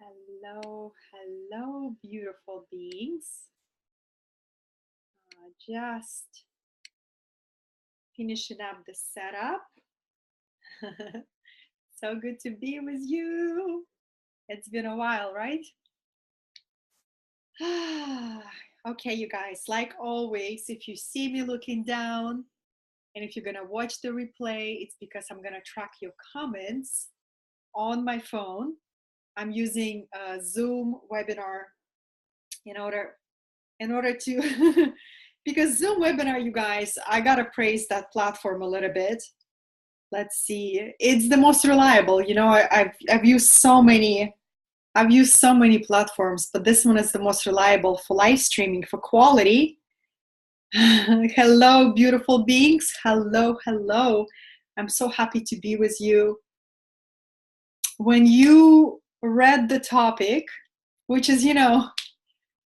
Hello, hello, beautiful beings. Just finishing up the setup. So good to be with you. It's been a while, right? Okay, you guys, like always, if you see me looking down and if you're going to watch the replay, it's because I'm going to track your comments on my phone. I'm using a Zoom webinar in order to because Zoom webinar, you guys, I gotta praise that platform a little bit. Let's see, it's the most reliable. I've used so many platforms, but this one is the most reliable for live streaming, for quality. Hello, beautiful beings. Hello. I'm so happy to be with you. When you read the topic, which is, to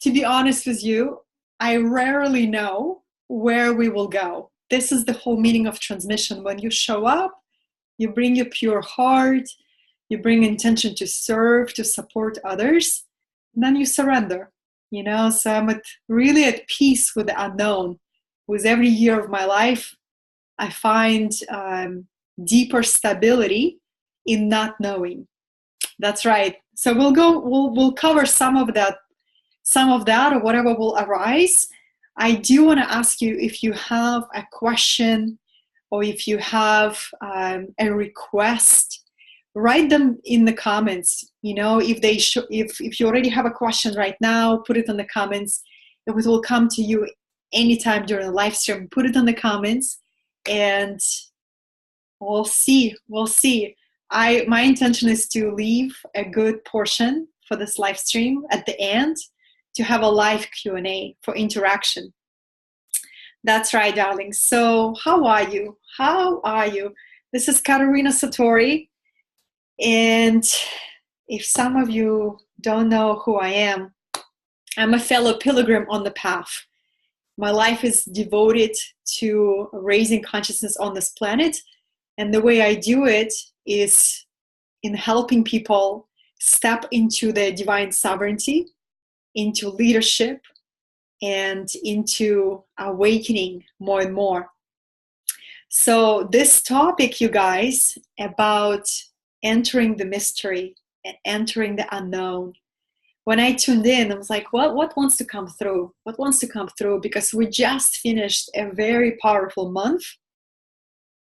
be honest with you, I rarely know where we will go. This is the whole meaning of transmission. When you show up, you bring your pure heart, you bring intention to serve, to support others, and then you surrender. So I'm really at peace with the unknown. With every year of my life, I find deeper stability in not knowing. That's right. So we'll cover some of that or whatever will arise. I do want to ask you, if you have a question or if you have a request, write them in the comments. If you already have a question right now, put it in the comments. It will come to you anytime during the live stream. Put it in the comments and we'll see. My intention is to leave a good portion for this live stream at the end, to have a live Q&A for interaction. That's right, darling. So how are you? This is Katerina Satori. And if some of you don't know who I am, I'm a fellow pilgrim on the path. My life is devoted to raising consciousness on this planet. And the way I do it is in helping people step into their divine sovereignty, into leadership, and into awakening more and more. So this topic, you guys, about entering the mystery and entering the unknown, when I tuned in, I was like, what wants to come through? What wants to come through? Because we just finished a very powerful month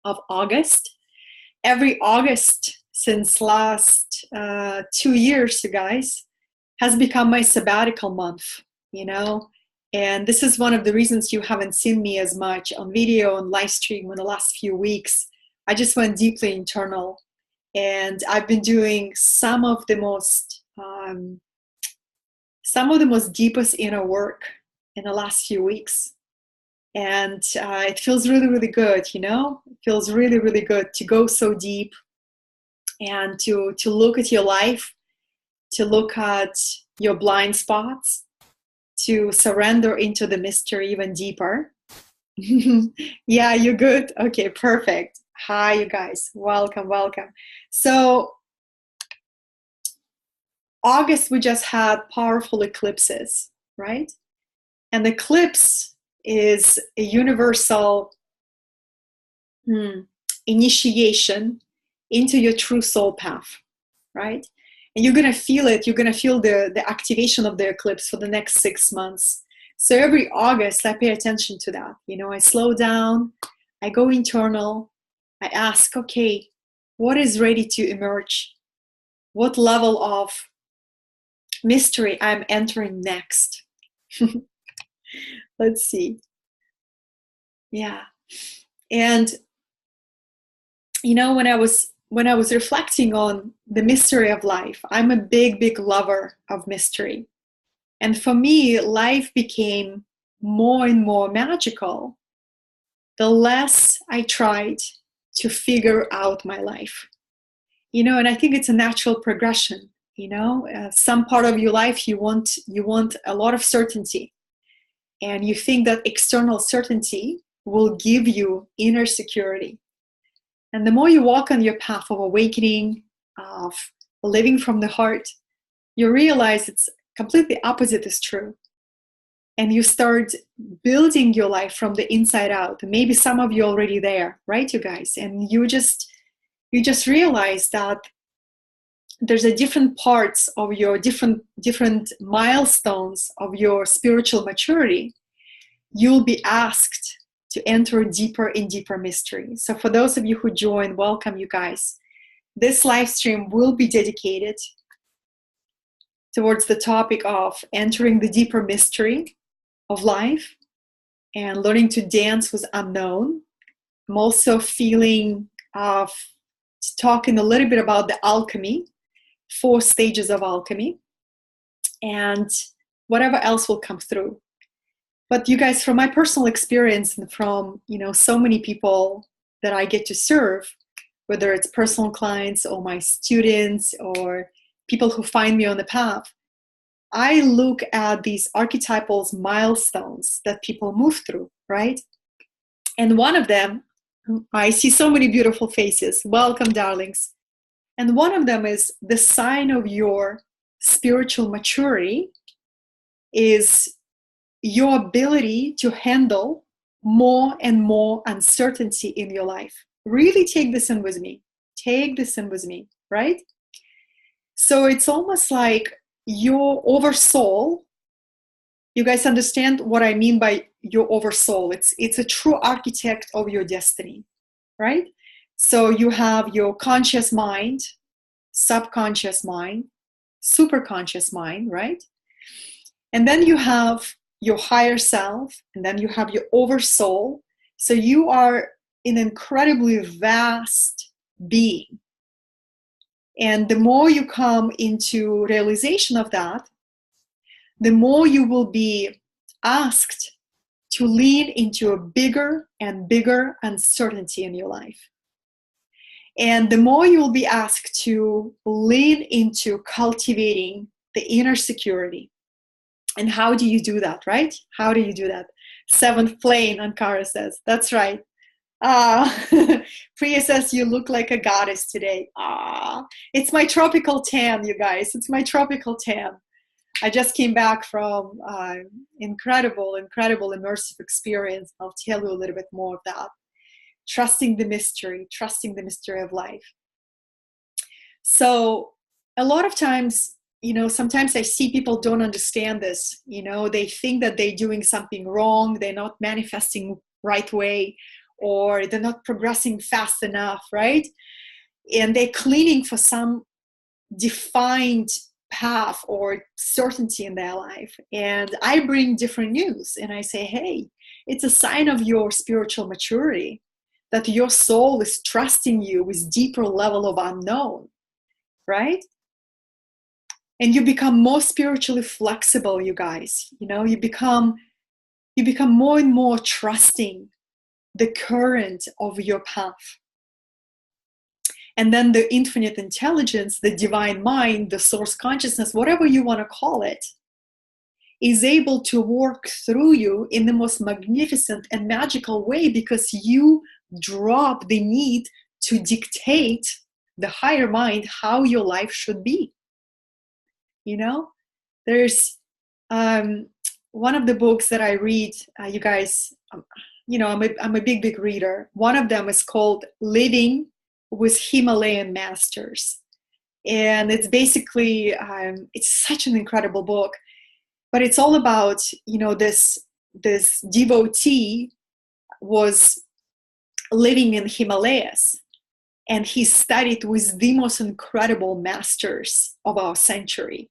of August. Every August since last 2 years, you guys, has become my sabbatical month, and this is one of the reasons you haven't seen me as much on video and live stream in the last few weeks. I just went deeply internal, and I've been doing some of the most deepest inner work in the last few weeks. And it feels really, really good, It feels really, really good to go so deep and to look at your life, to look at your blind spots, to surrender into the mystery even deeper. Yeah, you're good? Okay, perfect. Hi, you guys. Welcome. So, August, we just had powerful eclipses, right? And the eclipse is a universal initiation into your true soul path, right? And you're going to feel it. You're going to feel the activation of the eclipse for the next 6 months. So every August, I pay attention to that. I slow down. I go internal. I ask, okay, what is ready to emerge? What level of mystery I'm entering next? Let's see. Yeah. And, when I was reflecting on the mystery of life, I'm a big lover of mystery. And for me, life became more and more magical the less I tried to figure out my life. And I think it's a natural progression. Some part of your life you want a lot of certainty, and you think that external certainty will give you inner security. And the more you walk on your path of awakening, of living from the heart, you realize it's completely opposite is true. And you start building your life from the inside out. Maybe some of you are already there, right, you guys? And you just realize that there's a different parts of your different milestones of your spiritual maturity. You'll be asked to enter deeper and deeper mystery. So for those of you who join, welcome, you guys. This live stream will be dedicated towards the topic of entering the deeper mystery of life and learning to dance with unknown. I'm also feeling of talking a little bit about the alchemy, 4 stages of alchemy, and whatever else will come through. But you guys, from my personal experience and from, so many people that I get to serve, whether it's personal clients or my students or people who find me on the path, I look at these archetypal milestones that people move through, right? And one of them, I see so many beautiful faces. Welcome, darlings. And one of them is the sign of your spiritual maturity is your ability to handle more and more uncertainty in your life. Really take this in with me. Take this in with me, right? So it's almost like your oversoul. You guys understand what I mean by your oversoul? It's a true architect of your destiny, right? So you have your conscious mind, subconscious mind, superconscious mind, right? And then you have your higher self, and then you have your oversoul. So you are an incredibly vast being. And the more you come into realization of that, the more you will be asked to lean into a bigger and bigger uncertainty in your life. And the more you will be asked to lean into cultivating the inner security. And how do you do that, right? How do you do that? 7th plane, Ankara says. That's right. Priya says, you look like a goddess today. It's my tropical tan, you guys. It's my tropical tan. I just came back from incredible immersive experience. I'll tell you a little bit more of that. Trusting the mystery of life. So a lot of times, sometimes I see people don't understand this. They think that they're doing something wrong. They're not manifesting right way, or they're not progressing fast enough, right? And they're cleaning for some defined path or certainty in their life. And I bring different news and I say, hey, it's a sign of your spiritual maturity that your soul is trusting you with deeper level of unknown, right? And you become more spiritually flexible, you guys. You become more and more trusting the current of your path. And then the infinite intelligence, the divine mind, the source consciousness, whatever you want to call it, is able to work through you in the most magnificent and magical way, because you drop the need to dictate the higher mind how your life should be. There's one of the books that I read, you guys, I'm a big reader. One of them is called Living with Himalayan Masters. And it's basically, it's such an incredible book, but it's all about, this devotee was living in Himalayas, and he studied with the most incredible masters of our century.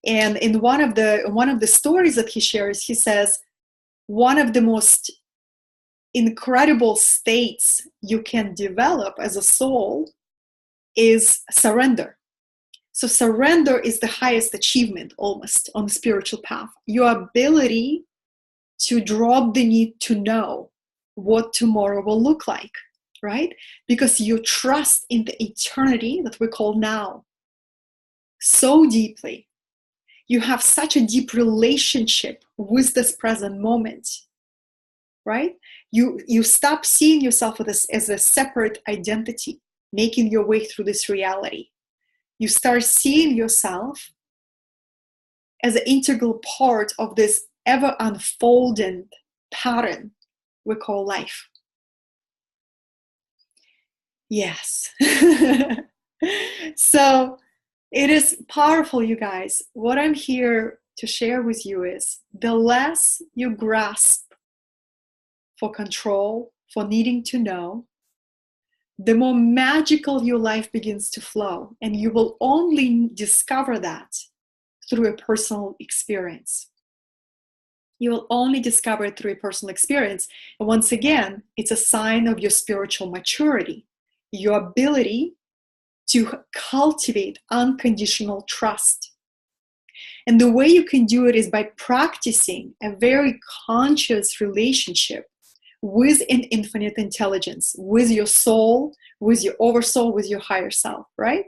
And in one of the stories that he shares, he says, one of the most incredible states you can develop as a soul is surrender. So surrender is the highest achievement almost on the spiritual path. Your ability to drop the need to know what tomorrow will look like, right? Because you trust in the eternity that we call now so deeply. You have such a deep relationship with this present moment, right? You stop seeing yourself as a separate identity, making your way through this reality. You start seeing yourself as an integral part of this ever unfolding pattern we call life. Yes. So it is powerful, you guys. What I'm here to share with you is the less you grasp for control, for needing to know, the more magical your life begins to flow. And you will only discover that through a personal experience. You will only discover it through a personal experience. And once again, it's a sign of your spiritual maturity, your ability to cultivate unconditional trust. And the way you can do it is by practicing a very conscious relationship with an infinite intelligence, with your soul, with your oversoul, with your higher self, right?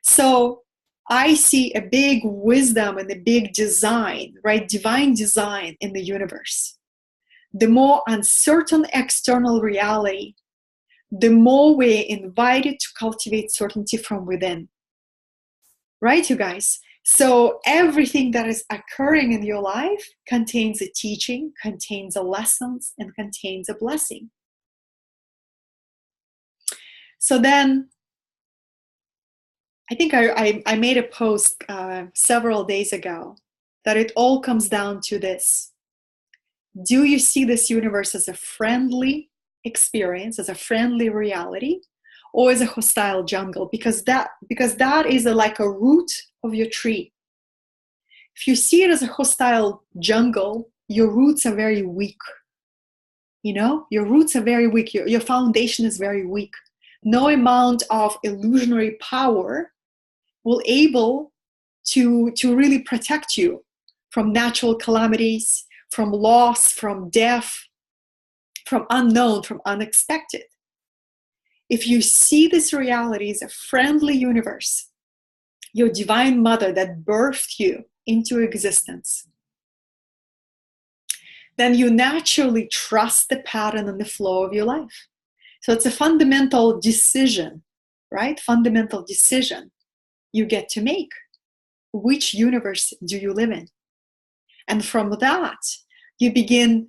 So I see a big wisdom and a big design, right? Divine design in the universe. The more uncertain external reality, the more we're invited to cultivate certainty from within. Right, you guys? So everything that is occurring in your life contains a teaching, contains a lessons, and contains a blessing. So then, I think I made a post several days ago that it all comes down to this. Do you see this universe as a friendly experience, as a friendly reality, or as a hostile jungle? Because that is like a root of your tree. If you see it as a hostile jungle, your roots are very weak. You know, your roots are very weak. Your foundation is very weak. No amount of illusionary power will able to really protect you from natural calamities, from loss, from death, from unknown, from unexpected. If you see this reality as a friendly universe, your divine mother that birthed you into existence, then you naturally trust the pattern and the flow of your life. So it's a fundamental decision, right? Fundamental decision you get to make. Which universe do you live in? And from that, you begin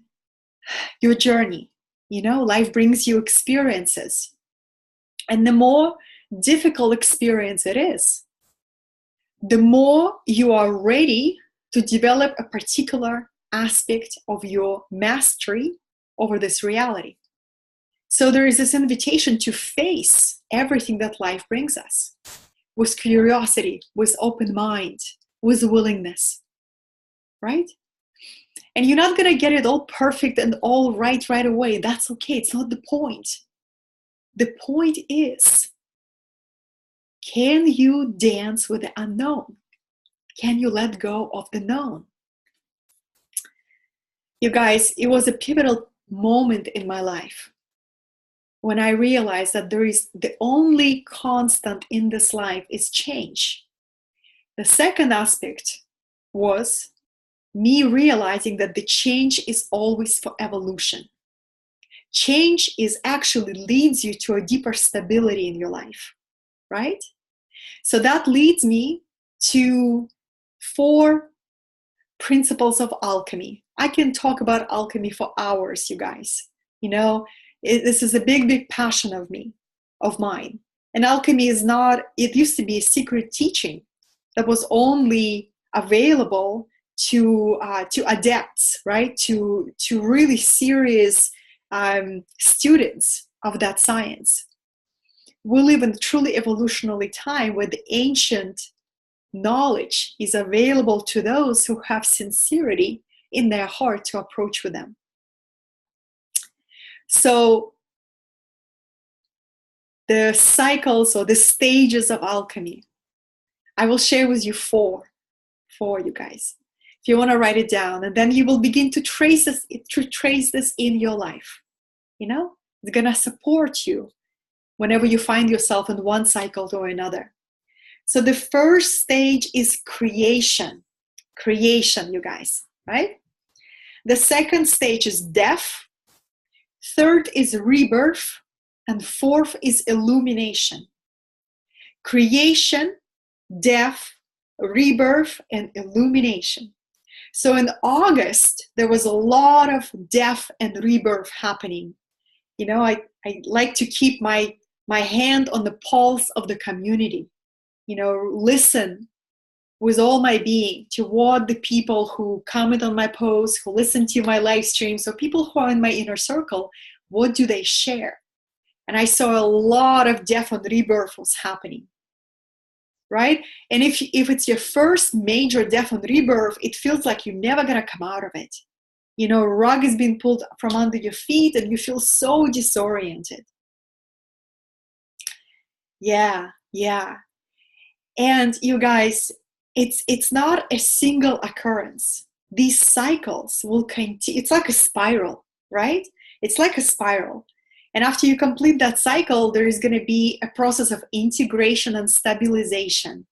your journey. You know, life brings you experiences. And the more difficult experience it is, the more you are ready to develop a particular aspect of your mastery over this reality. So there is this invitation to face everything that life brings us with curiosity, with open mind, with willingness, right? And you're not going to get it all perfect and all right away. That's okay. It's not the point. The point is, can you dance with the unknown? Can you let go of the known? You guys, it was a pivotal moment in my life when I realized that there is the only constant in this life is change. The second aspect was me realizing that the change is always for evolution. Change is actually leads you to a deeper stability in your life, right? So that leads me to 4 principles of alchemy. I can talk about alchemy for hours, you guys. You know, this is a big passion of mine. And alchemy is not, it used to be a secret teaching that was only available to adepts, right? To really serious students of that science. We live in a truly evolutionary time where the ancient knowledge is available to those who have sincerity in their heart to approach with them. So the cycles or the stages of alchemy, I will share with you 4, you guys. If you want to write it down, and then you will begin to trace this in your life. You know, it's going to support you whenever you find yourself in one cycle or another. So the first stage is creation, you guys, right? The second stage is death. Third is rebirth. And 4th is illumination. Creation, death, rebirth, and illumination. So in August, there was a lot of death and rebirth happening. You know, I like to keep my hand on the pulse of the community, you know, listen with all my being to what the people who comment on my posts, who listen to my live stream, so people who are in my inner circle, what do they share? And I saw a lot of death and rebirth was happening, right? And if it's your first major death and rebirth, it feels like you're never gonna come out of it. You know, a rug is being pulled from under your feet and you feel so disoriented. Yeah. And you guys, it's not a single occurrence. These cycles will continue. It's like a spiral, right? It's like a spiral. And after you complete that cycle, there is going to be a process of integration and stabilization,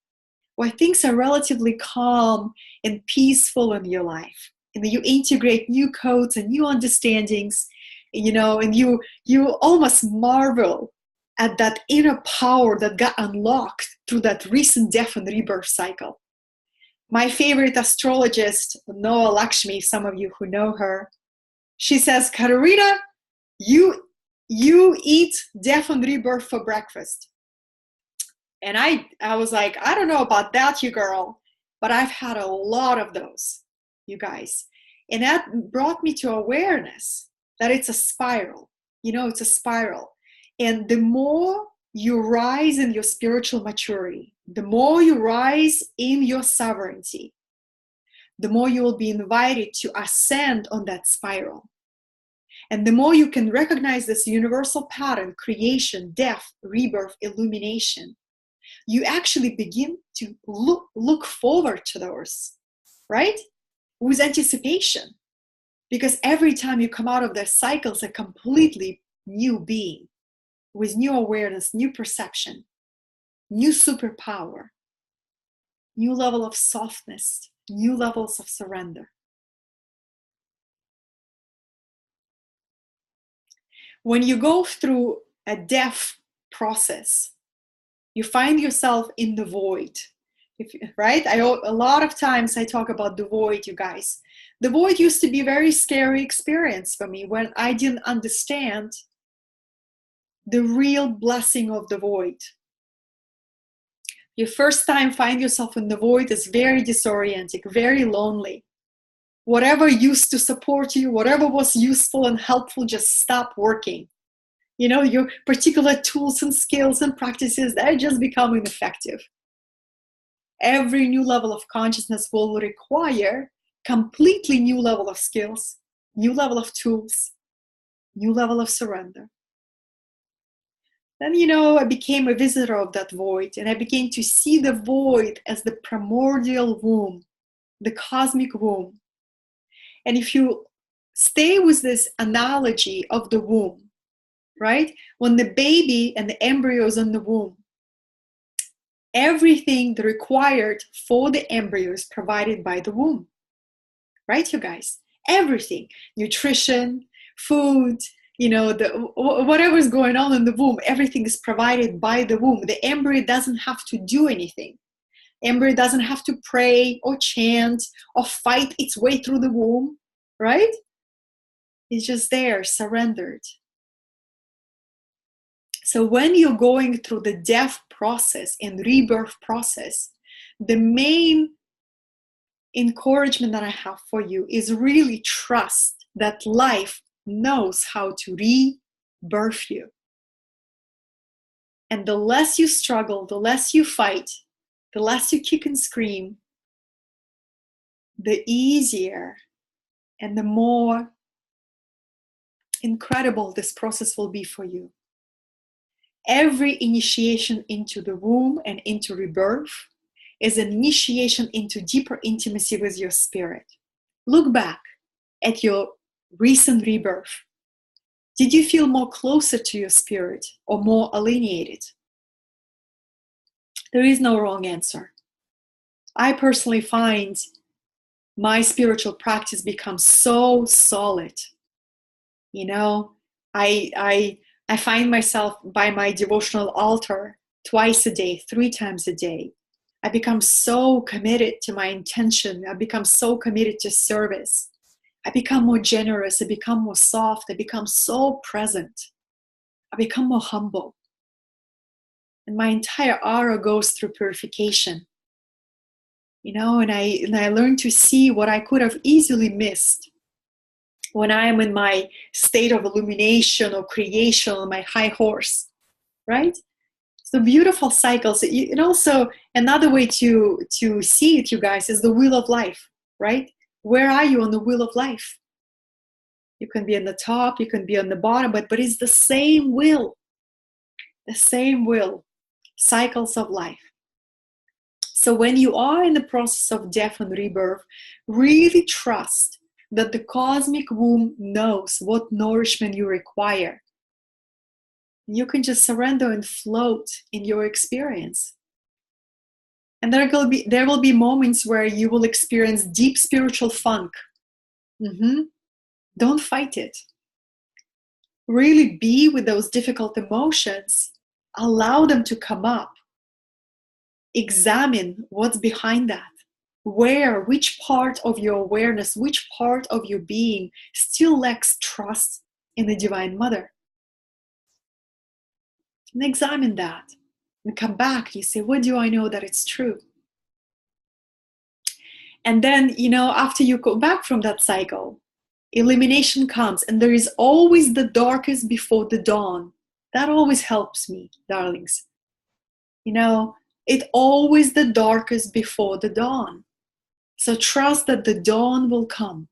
where things are relatively calm and peaceful in your life. And you integrate new codes and new understandings, you know, and you almost marvel at that inner power that got unlocked through that recent death and rebirth cycle. My favorite astrologist, Noah Lakshmi, some of you who know her, she says, Katerina, you eat death and rebirth for breakfast. And I was like, I don't know about that, you girl, but I've had a lot of those, you guys. And that brought me to awareness that it's a spiral. You know, it's a spiral. And the more you rise in your spiritual maturity, the more you rise in your sovereignty, the more you will be invited to ascend on that spiral. And the more you can recognize this universal pattern, creation, death, rebirth, illumination, you actually begin to look forward to those, right? With anticipation. Because every time you come out of their cycles, a completely new being, with new awareness, new perception, new superpower, new level of softness, new levels of surrender. When you go through a death process, you find yourself in the void, right? A lot of times I talk about the void, you guys. The void used to be a very scary experience for me when I didn't understand the real blessing of the void. Your first time find yourself in the void is very disorienting, very lonely. Whatever used to support you, whatever was useful and helpful, just stop working. You know, your particular tools and skills and practices, they're just becoming ineffective. Every new level of consciousness will require completely new level of skills, new level of tools, new level of surrender. Then, you know, I became a visitor of that void, and I began to see the void as the primordial womb, the cosmic womb. And if you stay with this analogy of the womb, right? When the baby and the embryo is in the womb, everything required for the embryo is provided by the womb, right, you guys? Everything, nutrition, food, you know, whatever's going on in the womb, everything is provided by the womb. The embryo doesn't have to do anything. Embryo doesn't have to pray or chant or fight its way through the womb, right? It's just there, surrendered. So when you're going through the death process and rebirth process, the main encouragement that I have for you is really trust that life knows how to rebirth you. And the less you struggle, the less you fight, the less you kick and scream, the easier and the more incredible this process will be for you. Every initiation into the womb and into rebirth is an initiation into deeper intimacy with your spirit. Look back at your recent rebirth. Did you feel more closer to your spirit or more alienated? There is no wrong answer. I personally find my spiritual practice becomes so solid. You know, I find myself by my devotional altar twice a day, 3 times a day, I become so committed to my intention. I become so committed to service. I become more generous. I become more soft. I become so present. I become more humble. And my entire aura goes through purification. And I learn to see what I could have easily missed when I am in my state of illumination or creation on my high horse, right? So beautiful cycles. And also another way to see it, you guys, is the wheel of life, right? Where are you on the wheel of life? You can be on the top, you can be on the bottom, but it's the same wheel. The same wheel. Cycles of life. So when you are in the process of death and rebirth, really trust that the cosmic womb knows what nourishment you require. You can just surrender and float in your experience. And there will be moments where you will experience deep spiritual funk. Don't fight it. Really be with those difficult emotions. Allow them to come up. Examine what's behind that. Which part of your awareness, which part of your being still lacks trust in the Divine Mother. And examine that. And come back. You say, what do I know that it's true? And then, after you go back from that cycle, elimination comes, and there is always the darkest before the dawn. That always helps me, darlings. It always the darkest before the dawn. So trust that the dawn will come.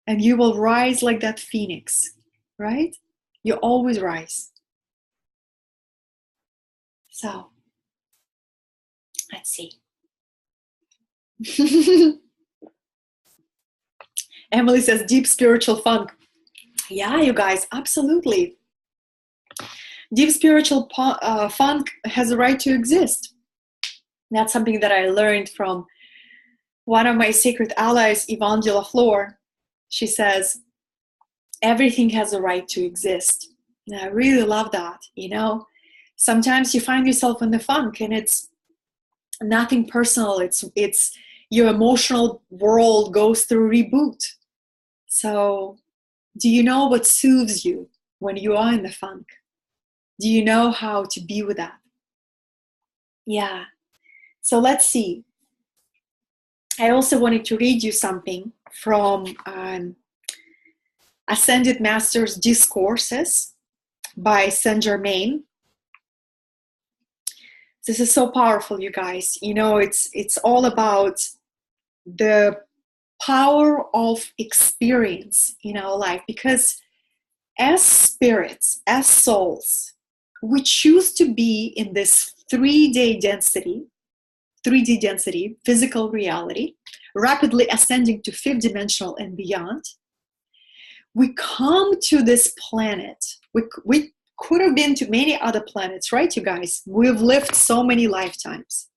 And you will rise like that phoenix, right? You always rise. So, let's see. Emily says, deep spiritual funk. Yeah, you guys, absolutely. Deep spiritual funk has a right to exist. That's something that I learned from one of my sacred allies, Yvonne de la Flor. She says, everything has a right to exist. And I really love that, Sometimes you find yourself in the funk and it's nothing personal. It's your emotional world goes through reboot. So do you know what soothes you when you are in the funk? Do you know how to be with that? Yeah. So let's see. I also wanted to read you something from Ascended Masters Discourses by Saint Germain. This is so powerful, you guys. It's all about the power of experience in our life, because as spirits, as souls, we choose to be in this 3D density, physical reality, rapidly ascending to 5th dimensional and beyond. We come to this planet. We could have been to many other planets, right, you guys? We've lived so many lifetimes.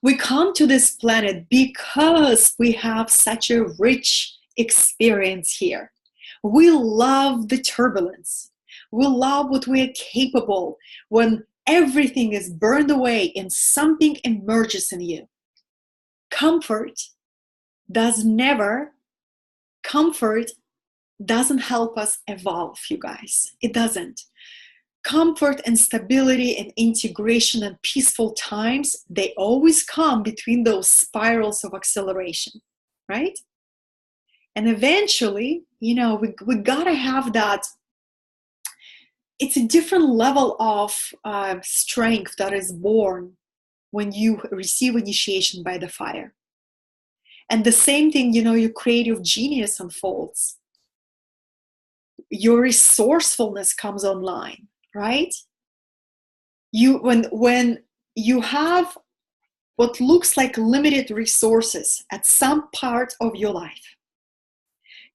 We come to this planet because we have such a rich experience here. We love the turbulence. We love what we are capable when everything is burned away and something emerges in you. Comfort doesn't help us evolve, you guys. It doesn't. Comfort and stability and integration and peaceful times, they always come between those spirals of acceleration, right? And eventually, we gotta have that. It's a different level of strength that is born when you receive initiation by the fire. And the same thing, your creative genius unfolds. Your resourcefulness comes online, right? When you have what looks like limited resources at some part of your life,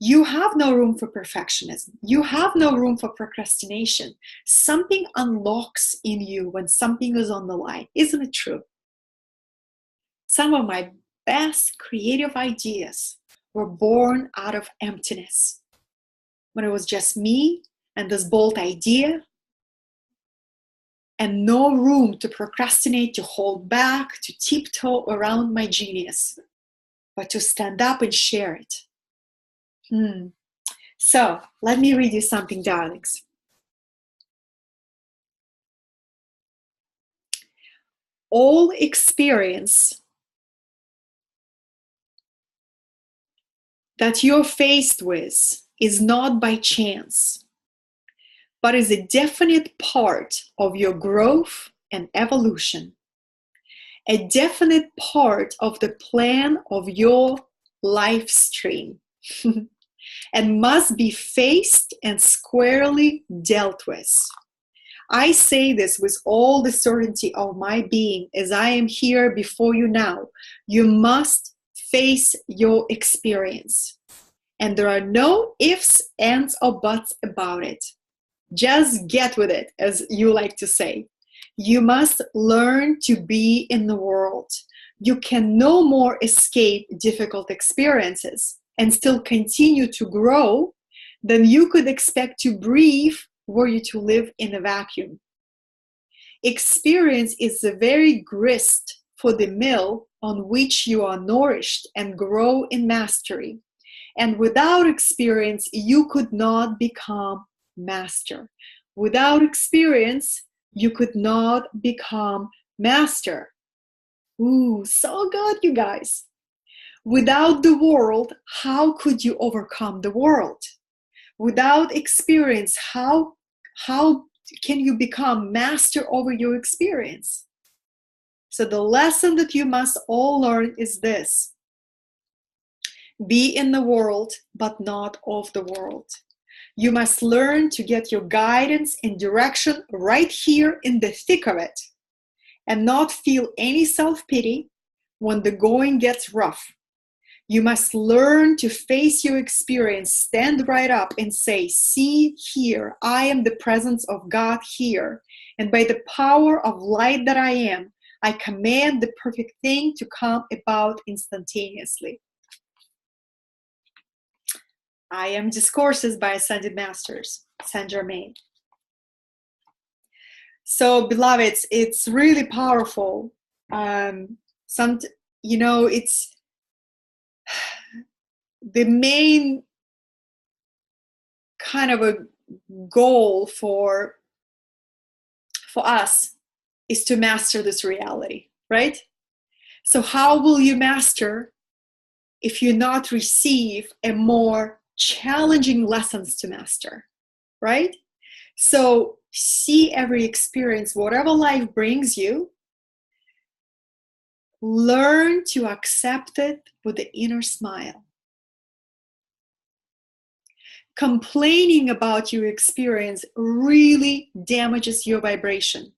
you have no room for perfectionism. You have no room for procrastination. Something unlocks in you when something is on the line. Isn't it true? Some of my best creative ideas were born out of emptiness. When it was just me and this bold idea, and no room to procrastinate, to hold back, to tiptoe around my genius, but to stand up and share it. So let me read you something, darlings. All experience that you're faced with is not by chance, but is a definite part of your growth and evolution, a definite part of the plan of your life stream, and must be faced and squarely dealt with. I say this with all the certainty of my being as I am here before you now. You must face your experience. And there are no ifs, ands, or buts about it. Just get with it, as you like to say. You must learn to be in the world. You can no more escape difficult experiences and still continue to grow than you could expect to breathe were you to live in a vacuum. Experience is the very grist for the mill on which you are nourished and grow in mastery. And without experience, you could not become master. Without experience, you could not become master. Ooh, so good, you guys. Without the world, how could you overcome the world? Without experience, how can you become master over your experience? So the lesson that you must all learn is this. Be in the world, but not of the world. You must learn to get your guidance and direction right here in the thick of it, and not feel any self-pity when the going gets rough. You must learn to face your experience, stand right up and say, see here, I am the presence of God here. And by the power of light that I am, I command the perfect thing to come about instantaneously. I am Discourses by Ascended Masters, Saint Germain. So, beloveds, it's really powerful. It's the main kind of a goal for us is to master this reality, right? So how will you master if you not receive a more challenging lessons to master, right? So see every experience, whatever life brings you, learn to accept it with the inner smile. Complaining about your experience really damages your vibration.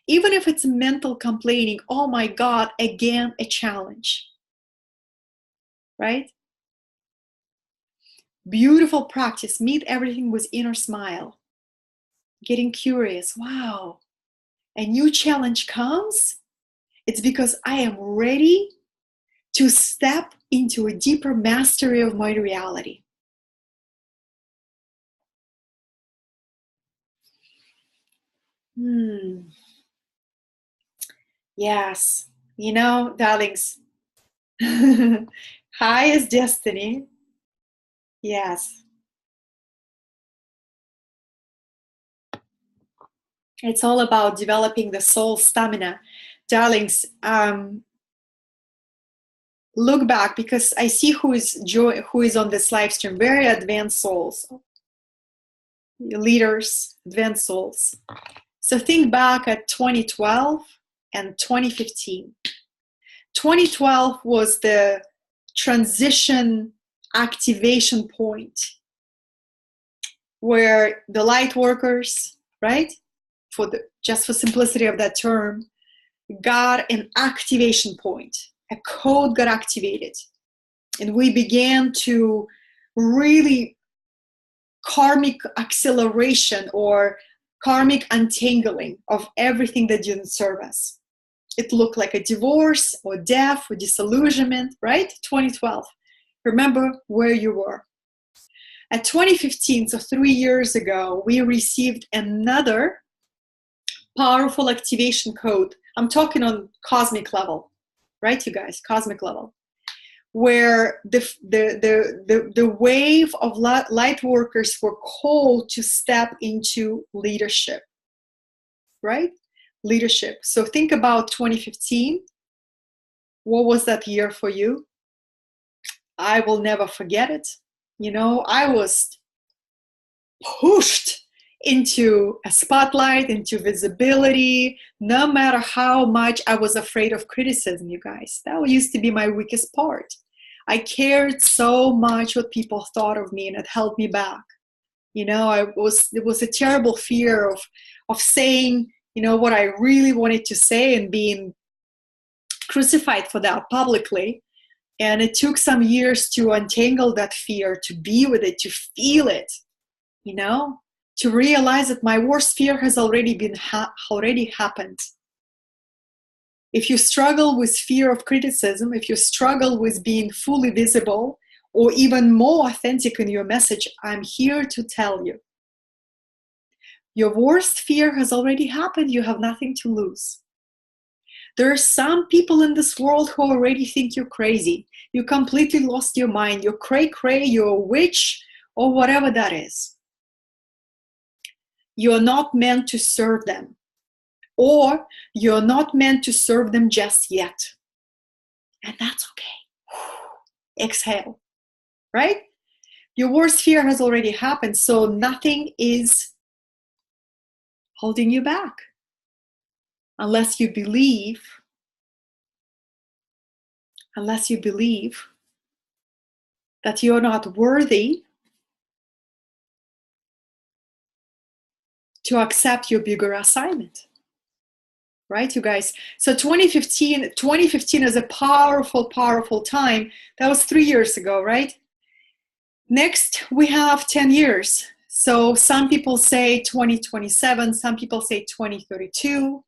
Even if it's mental complaining, oh my God, again, a challenge, right? Beautiful practice, meet everything with inner smile. Getting curious, wow, a new challenge comes, it's because I am ready to step into a deeper mastery of my reality. Yes, darlings, high is destiny. Yes. It's all about developing the soul stamina. Darlings, look back, because I see who is on this live stream. Very advanced souls, leaders, advanced souls. So think back at 2012 and 2015. 2012 was the transition activation point where the light workers, right, just for simplicity of that term, got an activation point. A code got activated, and we began to really karmic acceleration or karmic untangling of everything that didn't serve us. It looked like a divorce or death or disillusionment, right? 2012. Remember where you were. At 2015, so 3 years ago, we received another powerful activation code. I'm talking on cosmic level, right, you guys? Cosmic level, where the wave of light workers were called to step into leadership, right? Leadership. So think about 2015. What was that year for you? I will never forget it. You know, I was pushed into a spotlight, into visibility, no matter how much I was afraid of criticism, you guys. That used to be my weakest part. I cared so much what people thought of me, and it held me back. You know, it was a terrible fear of saying, you know, what I really wanted to say and being crucified for that publicly. And it took some years to untangle that fear, to be with it, to feel it, you know, to realize that my worst fear has already happened. If you struggle with fear of criticism, if you struggle with being fully visible or even more authentic in your message, I'm here to tell you, your worst fear has already happened. You have nothing to lose. There are some people in this world who already think you're crazy. You completely lost your mind. You're cray-cray, you're a witch, or whatever that is. You're not meant to serve them. Or you're not meant to serve them just yet. And that's okay. Exhale, right? Your worst fear has already happened, so nothing is holding you back. Unless you believe that you're not worthy to accept your bigger assignment. Right, you guys? So 2015 is a powerful, powerful time. That was 3 years ago, right? Next, we have 10 years. So some people say 2027, some people say 2032.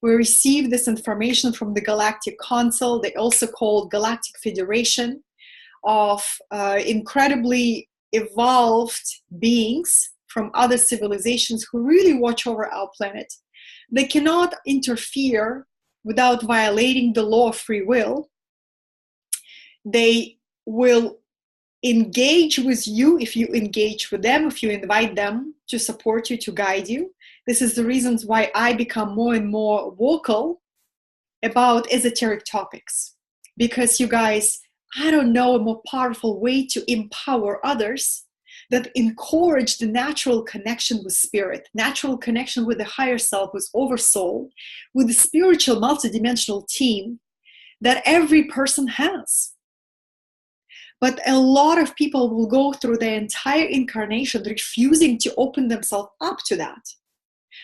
We received this information from the Galactic Council. They also called Galactic Federation of incredibly evolved beings from other civilizations who really watch over our planet. They cannot interfere without violating the law of free will. They will engage with you if you engage with them, if you invite them to support you, to guide you. This is the reasons why I become more and more vocal about esoteric topics. Because you guys, I don't know a more powerful way to empower others that encourage the natural connection with spirit, natural connection with the higher self, with oversoul, with the spiritual multidimensional team that every person has. But a lot of people will go through their entire incarnation refusing to open themselves up to that,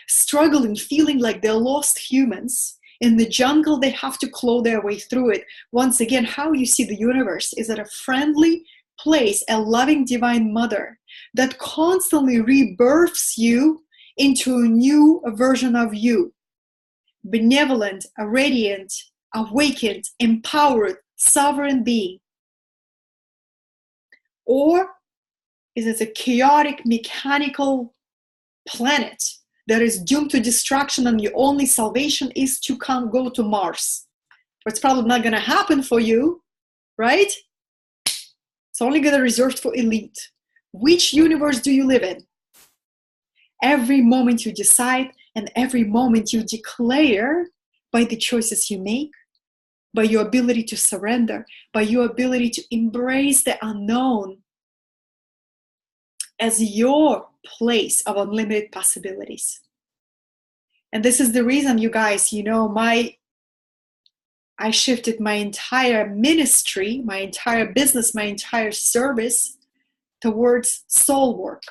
struggling, feeling like they're lost humans. In the jungle, they have to claw their way through it. Once again, how you see the universe is at a friendly place, a loving divine mother that constantly rebirths you into a new version of you. Benevolent, radiant, awakened, empowered, sovereign being. Or is it a chaotic, mechanical planet that is doomed to destruction and your only salvation is to go to Mars? But it's probably not going to happen for you, right? It's only going to be reserved for elite. Which universe do you live in? Every moment you decide and every moment you declare by the choices you make, by your ability to surrender, by your ability to embrace the unknown as your place of unlimited possibilities. And this is the reason, you guys, you know, I shifted my entire ministry, my entire business, my entire service towards soul work.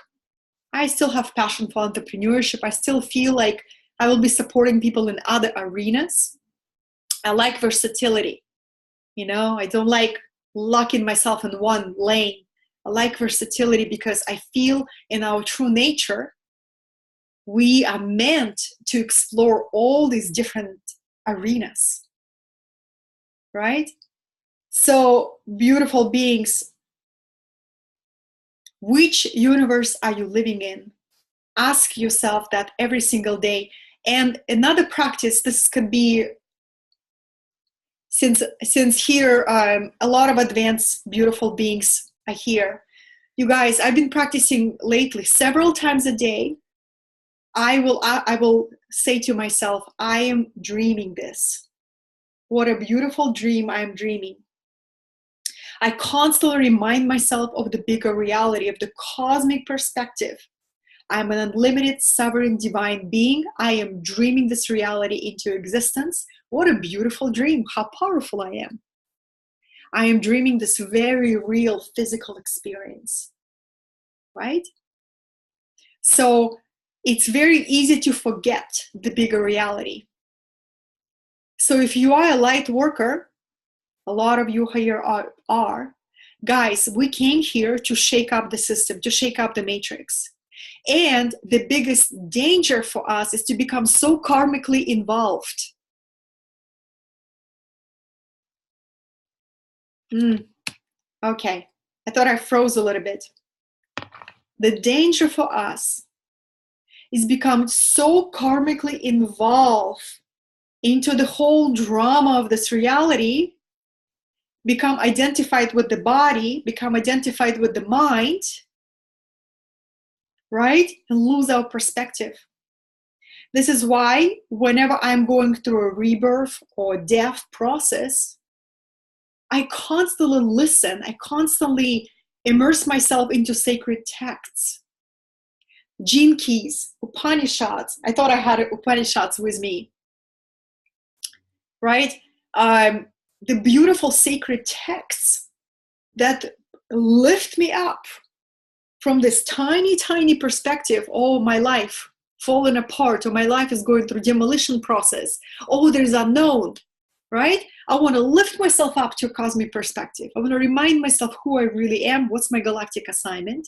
I still have passion for entrepreneurship. I still feel like I will be supporting people in other arenas. I like versatility. You know, I don't like locking myself in one lane. I like versatility because I feel in our true nature, we are meant to explore all these different arenas, right? So, beautiful beings, which universe are you living in? Ask yourself that every single day. And another practice, this could be, since here a lot of advanced, beautiful beings are here. You guys, I've been practicing lately several times a day. I will say to myself, I am dreaming this. What a beautiful dream I am dreaming. I constantly remind myself of the bigger reality, of the cosmic perspective. I'm an unlimited, sovereign, divine being. I am dreaming this reality into existence. What a beautiful dream. How powerful I am. I am dreaming this very real physical experience, right? So it's very easy to forget the bigger reality. So if you are a light worker, a lot of you here are, guys, we came here to shake up the system, to shake up the matrix. And the biggest danger for us is to become so karmically involved. Okay, I thought I froze a little bit. The danger for us is become so karmically involved into the whole drama of this reality, become identified with the body, become identified with the mind, right? And lose our perspective. This is why whenever I'm going through a rebirth or death process, I constantly listen, I constantly immerse myself into sacred texts. Gene keys, Upanishads. I thought I had Upanishads with me, right? The beautiful sacred texts that lift me up from this tiny, tiny perspective. Oh, my life fallen apart, or my life is going through demolition process. Oh, there's unknown, right? I want to lift myself up to a cosmic perspective. I want to remind myself who I really am. What's my galactic assignment?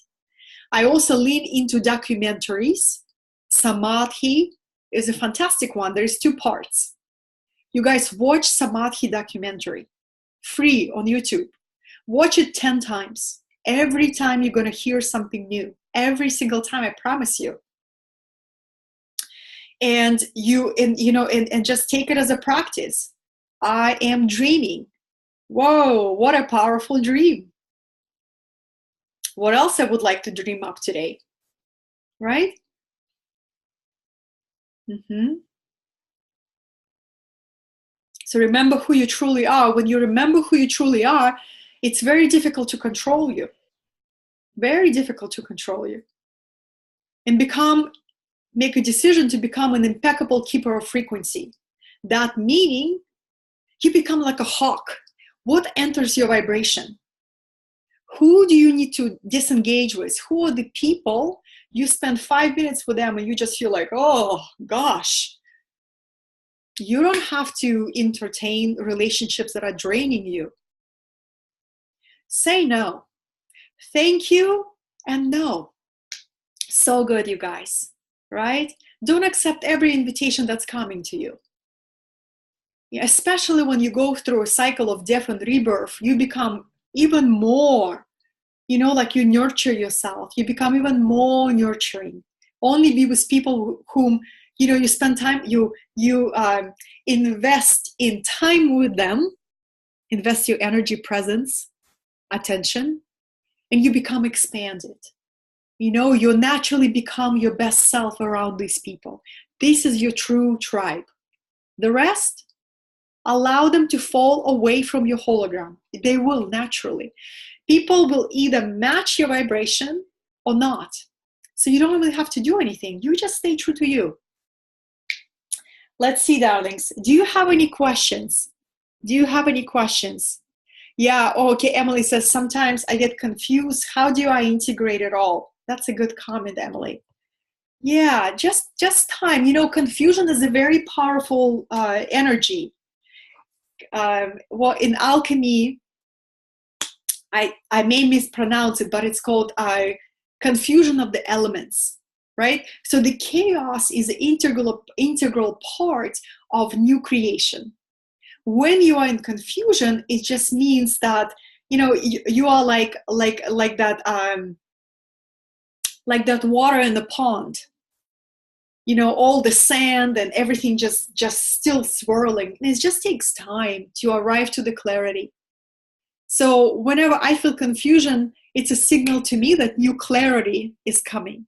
I also lean into documentaries. Samadhi is a fantastic one. There's 2 parts. You guys watch Samadhi documentary, free on YouTube. Watch it 10 times. Every time you're going to hear something new. Every single time, I promise you. And just take it as a practice. I am dreaming. Whoa, what a powerful dream. What else I would like to dream up today, right? So remember who you truly are. When you remember who you truly are, it's very difficult to control you. Very difficult to control you. And make a decision to become an impeccable keeper of frequency. That meaning, you become like a hawk. What enters your vibration? Who do you need to disengage with? Who are the people you spend 5 minutes with them and you just feel like, oh gosh. You don't have to entertain relationships that are draining you. Say no. Thank you and no. So good, you guys, right? Don't accept every invitation that's coming to you. Yeah, especially when you go through a cycle of death and rebirth, you become even more, like you nurture yourself. You become even more nurturing. Only be with people whom, you spend time, you invest in time with them, invest your energy, presence, attention, and you become expanded. You naturally become your best self around these people. This is your true tribe. The rest, allow them to fall away from your hologram. They will naturally. People will either match your vibration or not. So you don't really have to do anything. You just stay true to you. Let's see, darlings. Do you have any questions? Yeah, okay, Emily says, sometimes I get confused. How do I integrate it all? That's a good comment, Emily. Yeah, just time. Confusion is a very powerful energy. Well, in alchemy, I may mispronounce it, but it's called confusion of the elements, right? So the chaos is an integral part of new creation. When you are in confusion, it just means that you are like that water in the pond. all the sand and everything just still swirling. And it just takes time to arrive to the clarity. So whenever I feel confusion, it's a signal to me that new clarity is coming.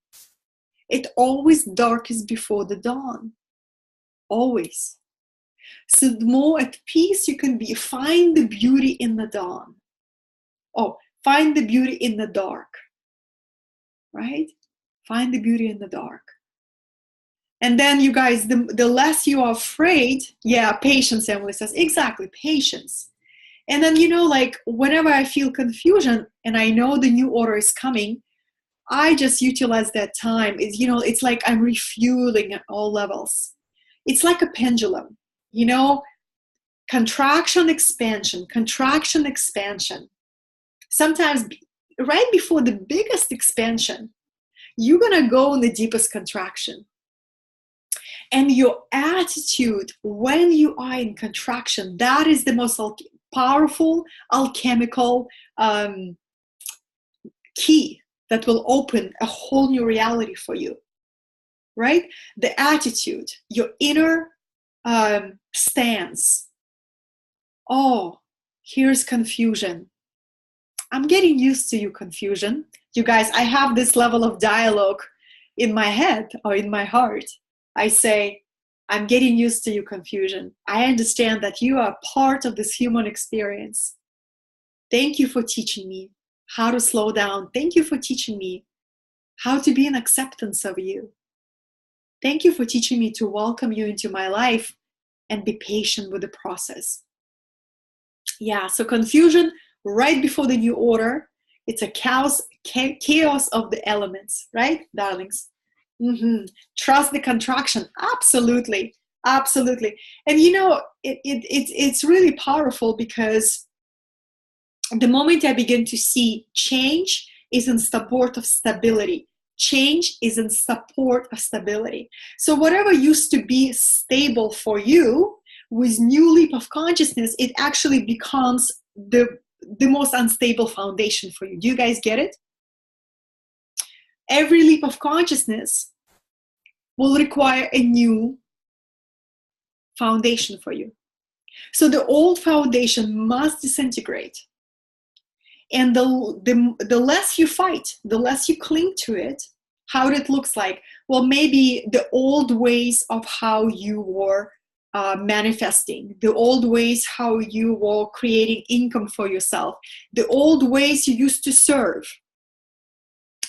It always darkens before the dawn. Always. So the more at peace you can be, find the beauty in the dawn. Oh, find the beauty in the dark. Right? Find the beauty in the dark. And then you guys, the less you are afraid, patience, Emily says, exactly, patience. And then, like whenever I feel confusion and I know the new order is coming, I just utilize that time. It's like I'm refueling at all levels. It's like a pendulum, contraction, expansion, contraction, expansion. Sometimes right before the biggest expansion, you're going to go in the deepest contraction. And your attitude when you are in contraction, that is the most powerful alchemical key that will open a whole new reality for you, right? The attitude, your inner stance. Oh, here's confusion. I'm getting used to you, confusion. You guys, I have this level of dialogue in my head or in my heart. I say, I'm getting used to you, confusion. I understand that you are part of this human experience. Thank you for teaching me how to slow down. Thank you for teaching me how to be in acceptance of you. Thank you for teaching me to welcome you into my life and be patient with the process. Yeah, so confusion right before the new order. It's a chaos of the elements, right, darlings? Mm-hmm. Trust the contraction. Absolutely. Absolutely. And it's really powerful because the moment I begin to see change is in support of stability. Change is in support of stability. So whatever used to be stable for you, with new leap of consciousness, it actually becomes the most unstable foundation for you. Do you guys get it? Every leap of consciousness will require a new foundation for you. So the old foundation must disintegrate. And the less you fight, the less you cling to it, how it looks like. Well, maybe the old ways of how you were manifesting, the old ways how you were creating income for yourself, the old ways you used to serve.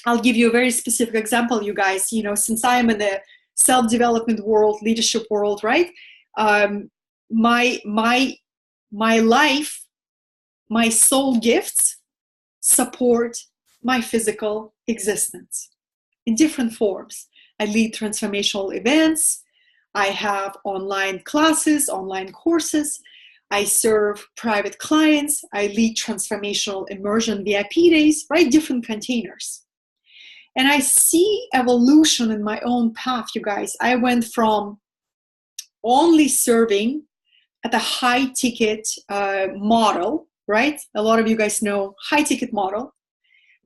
I'll give you a very specific example, you guys. Since I am in the self-development world, leadership world, right? My life, my soul gifts support my physical existence in different forms. I lead transformational events. I have online classes, online courses. I serve private clients. I lead transformational immersion VIP days, right? Different containers. And I see evolution in my own path, you guys. I went from only serving at a high ticket model, right? A lot of you guys know high ticket model.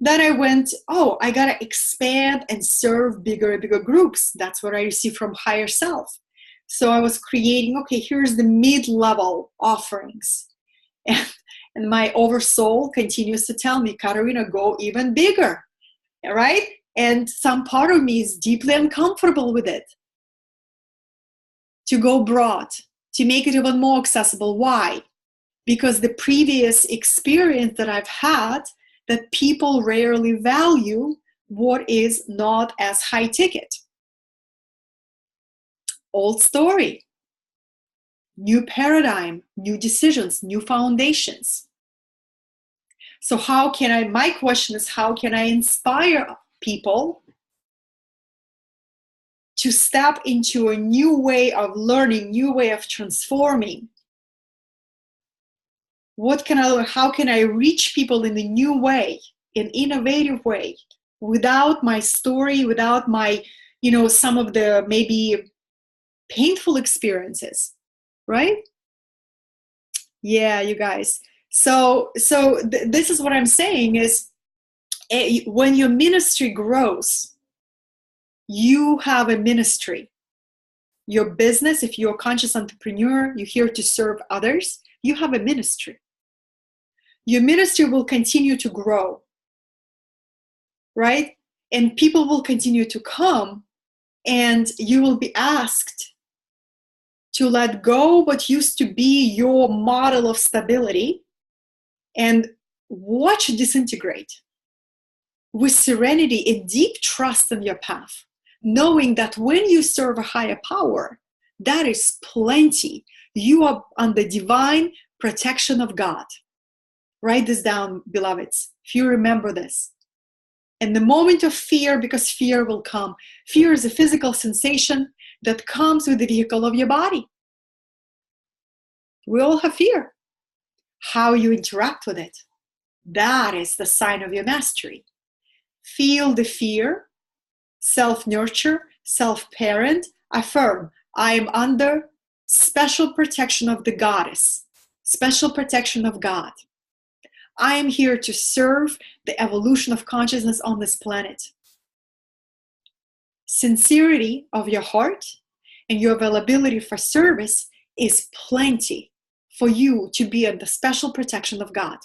Then I went, I got to expand and serve bigger and bigger groups. That's what I received from higher self. So I was creating, here's the mid-level offerings. And my oversoul continues to tell me, Katerina, go even bigger, right? And some part of me is deeply uncomfortable with it. To go broad, to make it even more accessible. Why? Because the previous experience that I've had, that people rarely value what is not as high ticket. Old story, new paradigm, new decisions, new foundations. So my question is, how can I inspire people to step into a new way of learning, new way of transforming? How can I reach people in a new way, an innovative way, without my story, without my, some of the maybe painful experiences, right? Yeah, you guys. So this is what I'm saying is, when your ministry grows, You have a ministry. Your business, if you're a conscious entrepreneur, you're here to serve others, you have a ministry. Your ministry will continue to grow, right? And people will continue to come, and you will be asked to let go what used to be your model of stability and watch it disintegrate with serenity and deep trust in your path, knowing that when you serve a higher power, that is plenty. You are under divine protection of God. Write this down, beloveds, if you remember this. In the moment of fear, because fear will come. Fear is a physical sensation that comes with the vehicle of your body. We all have fear. How you interact with it, that is the sign of your mastery. Feel the fear, self-nurture, self-parent, affirm, I am under special protection of the goddess, special protection of God. I am here to serve the evolution of consciousness on this planet. Sincerity of your heart and your availability for service is plenty for you to be under the special protection of God.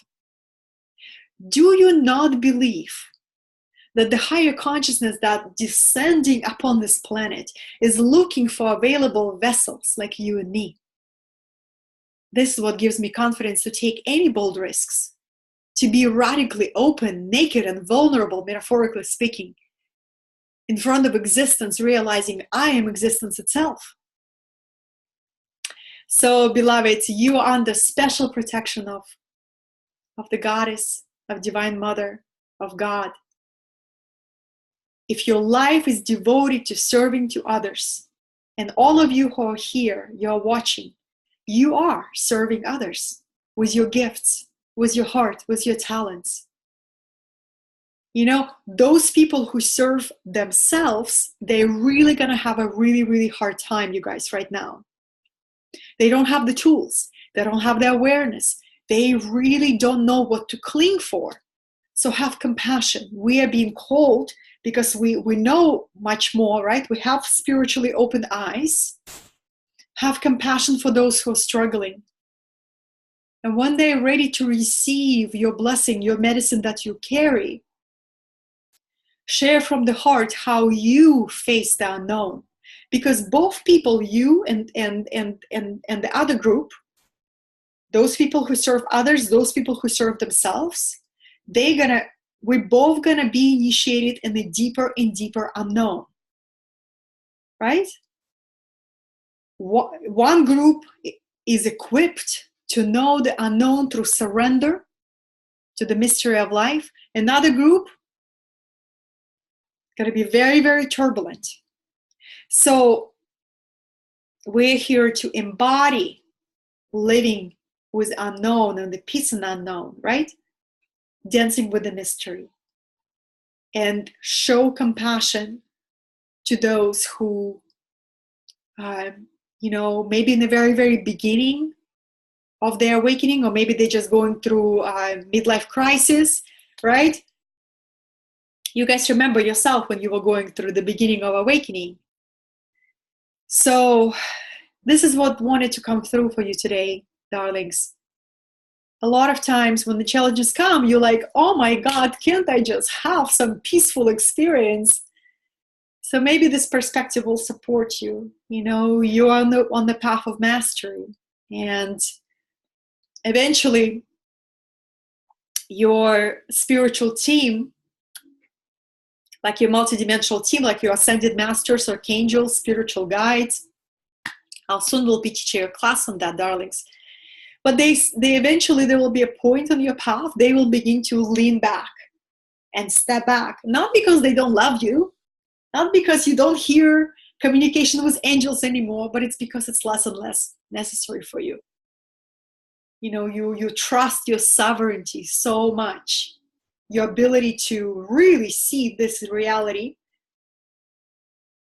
Do you not believe that the higher consciousness that descending upon this planet is looking for available vessels like you and me? This is what gives me confidence to take any bold risks, to be radically open, naked, and vulnerable, metaphorically speaking, in front of existence, realizing I am existence itself. So, beloveds, you are under special protection of the goddess, of Divine Mother, of God. If your life is devoted to serving to others, and all of you who are here, you're watching, you are serving others with your gifts, with your heart, with your talents. You know, those people who serve themselves, they're really going to have a really, really hard time, you guys, right now. They don't have the tools. They don't have the awareness. They really don't know what to cling for. So have compassion. We are being called because we know much more, right? We have spiritually open eyes. Have compassion for those who are struggling. And when they're ready to receive your blessing, your medicine that you carry, share from the heart how you face the unknown. Because both people, you and the other group, those people who serve others, those people who serve themselves, we're both gonna be initiated in a deeper and deeper unknown, right? One group is equipped to know the unknown through surrender to the mystery of life. Another group gonna be very, very turbulent. So we're here to embody living with unknown and the peace and unknown, right? Dancing with the mystery. And show compassion to those who, maybe in the very, very beginning of their awakening, or maybe they're just going through midlife crisis, right? You guys remember yourself when you were going through the beginning of awakening. So this is what wanted to come through for you today, darlings. A lot of times when the challenges come, you're like, oh my God, can't I just have some peaceful experience? So maybe this perspective will support you. You know, you're on the path of mastery. And eventually, your spiritual team, like your multidimensional team, like your ascended masters, archangels, spiritual guides, I'll soon will be teaching a class on that, darlings. But they eventually, there will be a point on your path, they will begin to lean back and step back. Not because they don't love you, not because you don't hear communication with angels anymore, but it's because it's less and less necessary for you. You know, you trust your sovereignty so much, your ability to really see this reality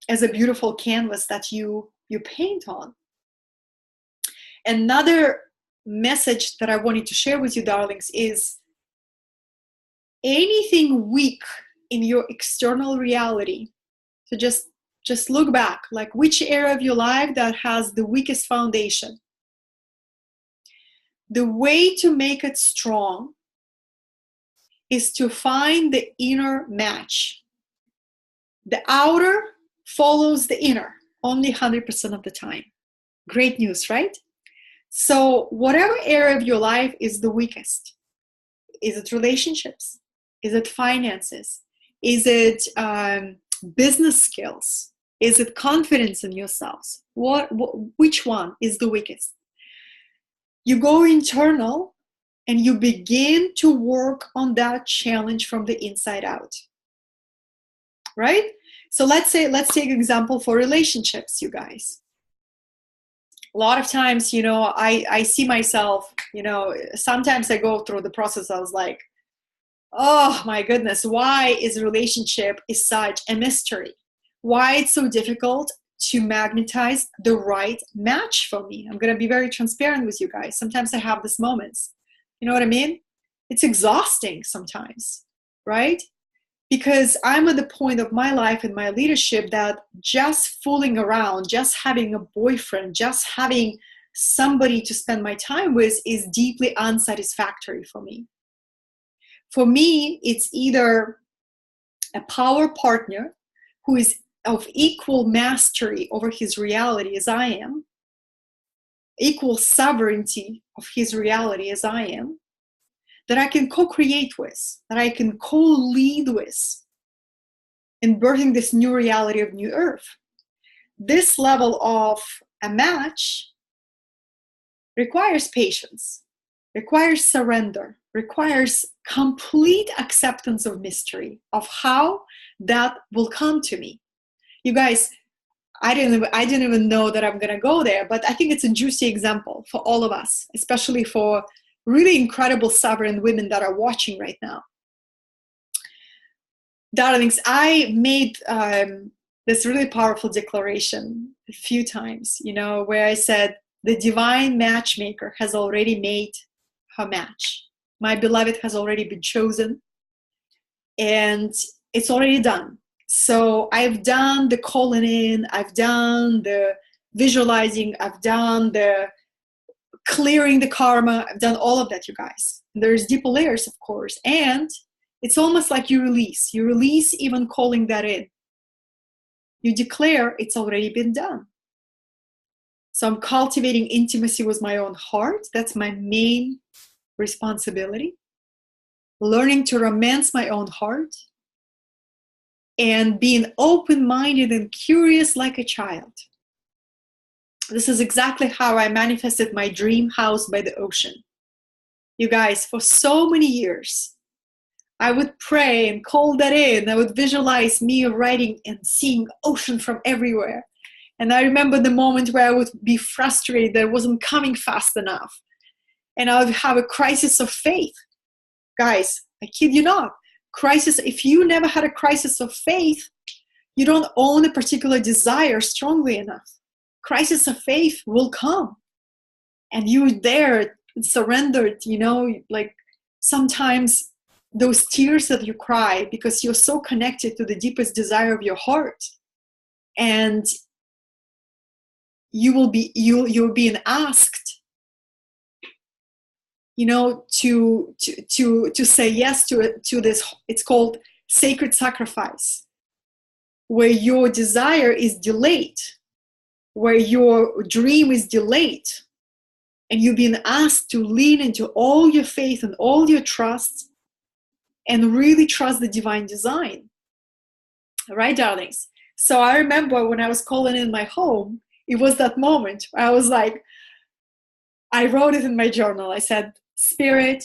as a beautiful canvas that you paint on. Another message that I wanted to share with you, darlings, is anything weak in your external reality, so just Just look back, like which area of your life that has the weakest foundation. The way to make it strong is to find the inner match. The outer follows the inner only 100% of the time. Great news, right? So whatever area of your life is the weakest, is it relationships? Is it finances? Is it business skills? Is it confidence in yourselves? Which one is the weakest? You go internal and you begin to work on that challenge from the inside out, right? So let's take an example for relationships, you guys. A lot of times, I see myself, sometimes I go through the process. I was like, oh my goodness, why is a relationship is such a mystery? Why it's so difficult to magnetize the right match for me? I'm going to be very transparent with you guys. Sometimes I have these moments. You know what I mean? It's exhausting sometimes, right? Because I'm at the point of my life and my leadership that just fooling around, just having a boyfriend, just having somebody to spend my time with is deeply unsatisfactory for me. For me, it's either a power partner who is of equal mastery over his reality as I am, equal sovereignty of his reality as I am, that I can co-create with, that I can co-lead with in birthing this new reality of new earth. This level of a match requires patience, requires surrender, requires complete acceptance of mystery, of how that will come to me. You guys, I didn't even know that I'm gonna go there, but I think it's a juicy example for all of us, especially for really incredible sovereign women that are watching right now. Darlings, I made this really powerful declaration a few times, where I said, the divine matchmaker has already made her match. My beloved has already been chosen, and it's already done. So I've done the calling in, I've done the visualizing, I've done the clearing the karma, I've done all of that, you guys. There's deeper layers, of course, and it's almost like you release even calling that in. You declare it's already been done. So I'm cultivating intimacy with my own heart. That's my main responsibility. Learning to romance my own heart and being open-minded and curious like a child. This is exactly how I manifested my dream house by the ocean. You guys, for so many years, I would pray and call that in. I would visualize me writing and seeing ocean from everywhere. And I remember the moment where I would be frustrated that it wasn't coming fast enough. And I would have a crisis of faith. Guys, I kid you not. Crisis, if you never had a crisis of faith, you don't own a particular desire strongly enough. Crisis of faith will come. And you're there, surrendered, like sometimes those tears that you cry because you're so connected to the deepest desire of your heart. And you're being asked, to say yes to this. It's called sacred sacrifice, where your desire is delayed, where your dream is delayed, and you've been asked to lean into all your faith and all your trust and really trust the divine design. All right, darlings? So I remember when I was calling in my home, it was that moment where I was like, I wrote it in my journal. I said, Spirit,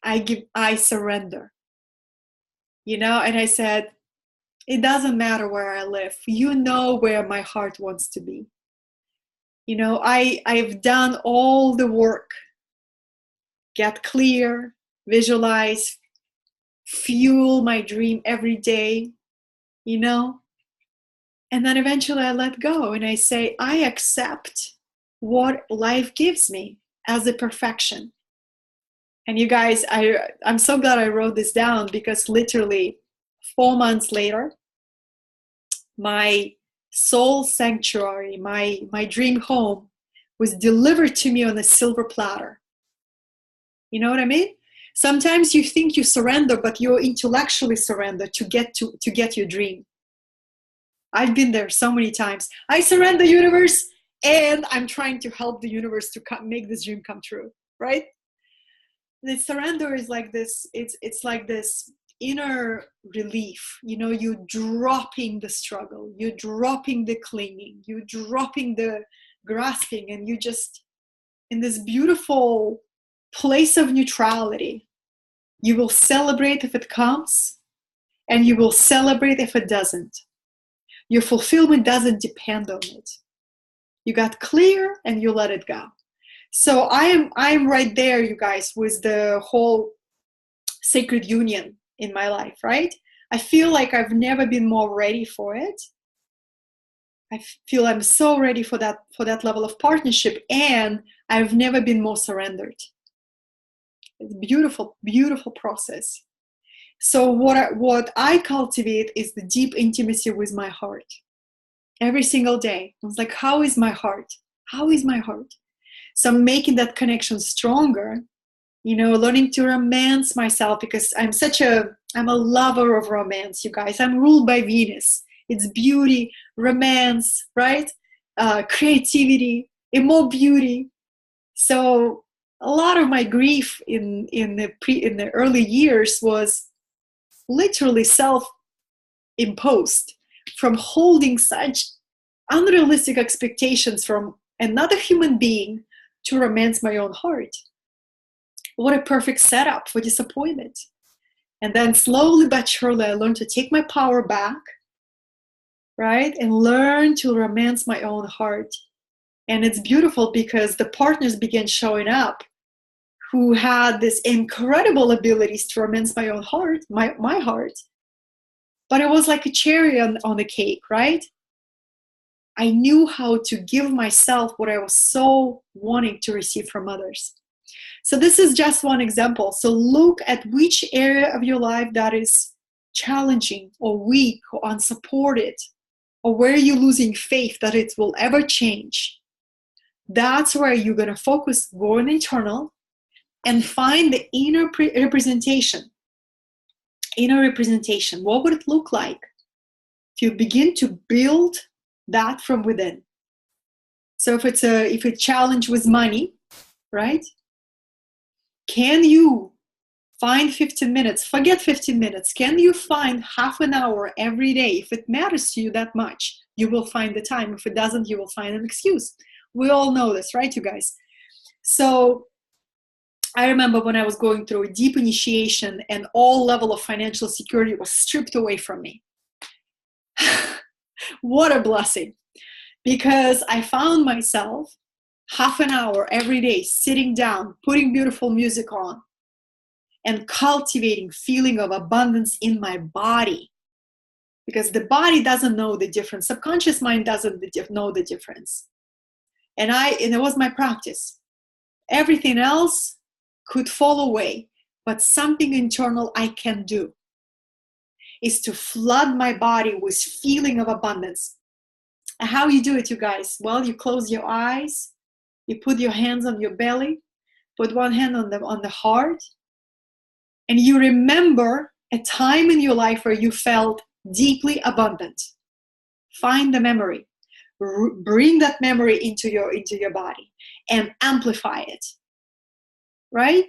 I surrender. And I said, it doesn't matter where I live. You know where my heart wants to be. I've done all the work. Get clear, visualize, fuel my dream every day, And then eventually I let go and I say, I accept what life gives me as a perfection. And you guys, I'm so glad I wrote this down, because literally 4 months later, my soul sanctuary, my dream home, was delivered to me on a silver platter. You know what I mean? Sometimes you think you surrender, but you intellectually surrender to get your dream. I've been there so many times. I surrender the universe, and I'm trying to help the universe to make this dream come true, right? The surrender is like this. It's like this inner relief. You know, you're dropping the struggle, you're dropping the clinging, you're dropping the grasping, and you just in this beautiful place of neutrality. You will celebrate if it comes, and you will celebrate if it doesn't. Your fulfillment doesn't depend on it. You got clear and you let it go. So I am right there, you guys, with the whole sacred union in my life, right? I feel like I've never been more ready for it. I feel I'm so ready for that level of partnership, and I've never been more surrendered. It's a beautiful, beautiful process. So what I cultivate is the deep intimacy with my heart. Every single day, I was like, how is my heart? How is my heart? So I'm making that connection stronger, you know, learning to romance myself, because I'm a lover of romance, you guys. I'm ruled by Venus. It's beauty, romance, right? Creativity, more beauty. So a lot of my grief in the early years was literally self-imposed, from holding such unrealistic expectations from another human being to romance my own heart. What a perfect setup for disappointment. And then slowly but surely I learned to take my power back, right? And learn to romance my own heart. And it's beautiful because the partners began showing up who had this incredible abilities to romance my own heart, my heart. But it was like a cherry on the cake, right? I knew how to give myself what I was so wanting to receive from others. So this is just one example. So look at which area of your life that is challenging or weak or unsupported, or where you're losing faith that it will ever change. That's where you're going to focus, go internal, and find the inner representation. Inner representation. What would it look like if you begin to build that from within? So if a challenge with money, right? Can you find 15 minutes? Forget 15 minutes. Can you find half an hour every day? If it matters to you that much, you will find the time. If it doesn't, you will find an excuse. We all know this, right, you guys? So I remember when I was going through a deep initiation and all level of financial security was stripped away from me. What a blessing. Because I found myself half an hour every day sitting down, putting beautiful music on, and cultivating feeling of abundance in my body. Because the body doesn't know the difference. Subconscious mind doesn't know the difference. And it was my practice. Everything else could fall away, but something internal I can do is to flood my body with feeling of abundance. And how you do it, you guys? Well, you close your eyes, you put your hands on your belly, put one hand on the heart, and you remember a time in your life where you felt deeply abundant. Find the memory. Bring that memory into your body and amplify it. Right?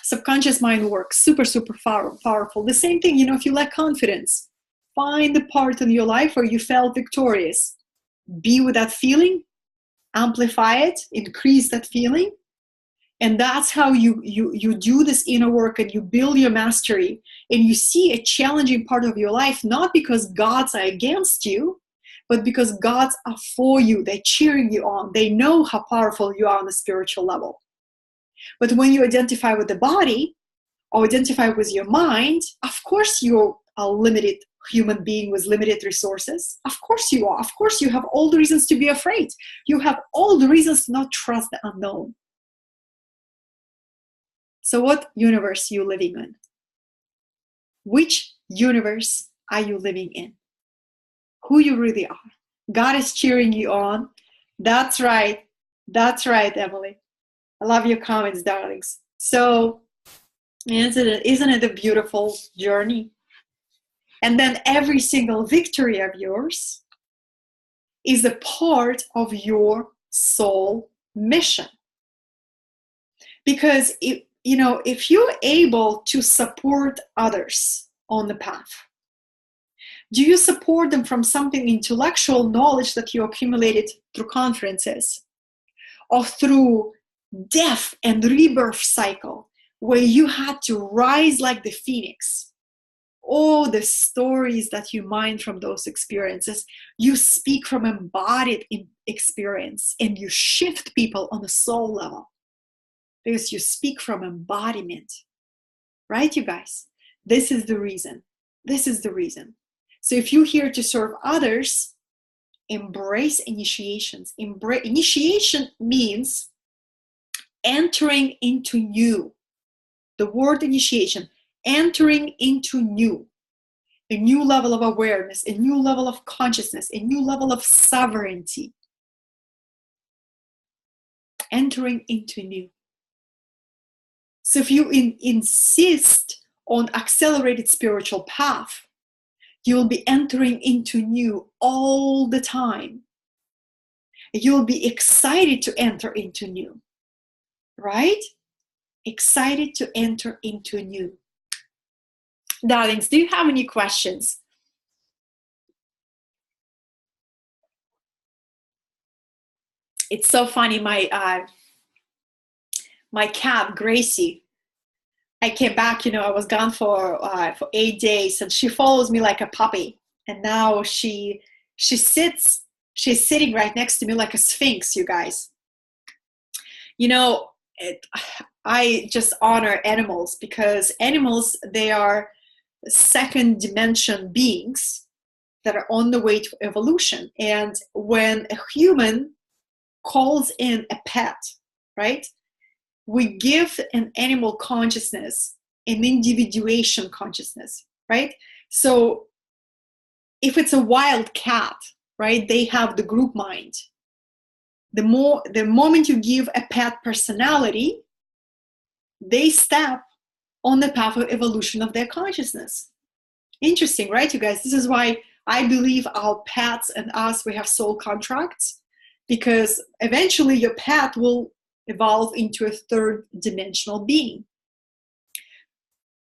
Subconscious mind works super, super powerful. The same thing, if you lack confidence, find the part in your life where you felt victorious. Be with that feeling, amplify it, increase that feeling. And that's how you do this inner work, and you build your mastery, and you see a challenging part of your life, not because gods are against you, but because gods are for you. They're cheering you on. They know how powerful you are on a spiritual level. But when you identify with the body or identify with your mind, of course you're a limited human being with limited resources. Of course you are. Of course you have all the reasons to be afraid. You have all the reasons to not trust the unknown. So what universe are you living in? Which universe are you living in? Who you really are? God is cheering you on. That's right. That's right, Emily. I love your comments, darlings. So, isn't it a beautiful journey? And then every single victory of yours is a part of your soul mission. Because if you're able to support others on the path, do you support them from something intellectual knowledge that you accumulated through conferences, or through death and rebirth cycle where you had to rise like the phoenix? All the stories that you mine from those experiences, you speak from embodied experience, and you shift people on a soul level because you speak from embodiment. Right, you guys? This is the reason. This is the reason. So if you're here to serve others, embrace initiations. Initiation means entering into new. The word initiation, entering into new. A new level of awareness, a new level of consciousness, a new level of sovereignty. Entering into new. So if you insist on accelerated spiritual path, you will be entering into new all the time. You'll be excited to enter into new, right? Excited to enter into new. Darlings, do you have any questions? It's so funny. My cat, Gracie, I came back, I was gone for 8 days, and she follows me like a puppy. And now she's sitting right next to me like a sphinx, you guys. I just honor animals, because animals, they are second dimension beings that are on the way to evolution. And when a human calls in a pet, right? We give an animal consciousness, an individuation consciousness, right? So if it's a wild cat, right, they have the group mind. The moment you give a pet personality, they step on the path of evolution of their consciousness. Interesting, right, you guys? This is why I believe our pets and us, we have soul contracts, because eventually your pet will evolve into a third dimensional being.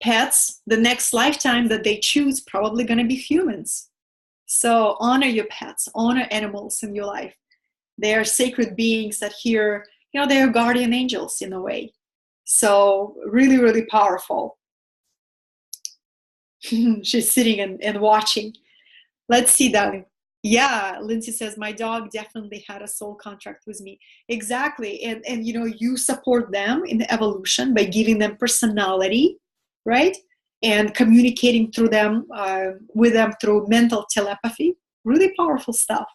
Pets, the next lifetime that they choose, probably going to be humans. So honor your pets, honor animals in your life. They are sacred beings that here, they are guardian angels in a way. So really, really powerful. She's sitting and watching. Let's see, darling. Yeah, Lindsay says, my dog definitely had a soul contract with me. Exactly. And you support them in the evolution by giving them personality, right? And communicating through them, with them through mental telepathy. Really powerful stuff.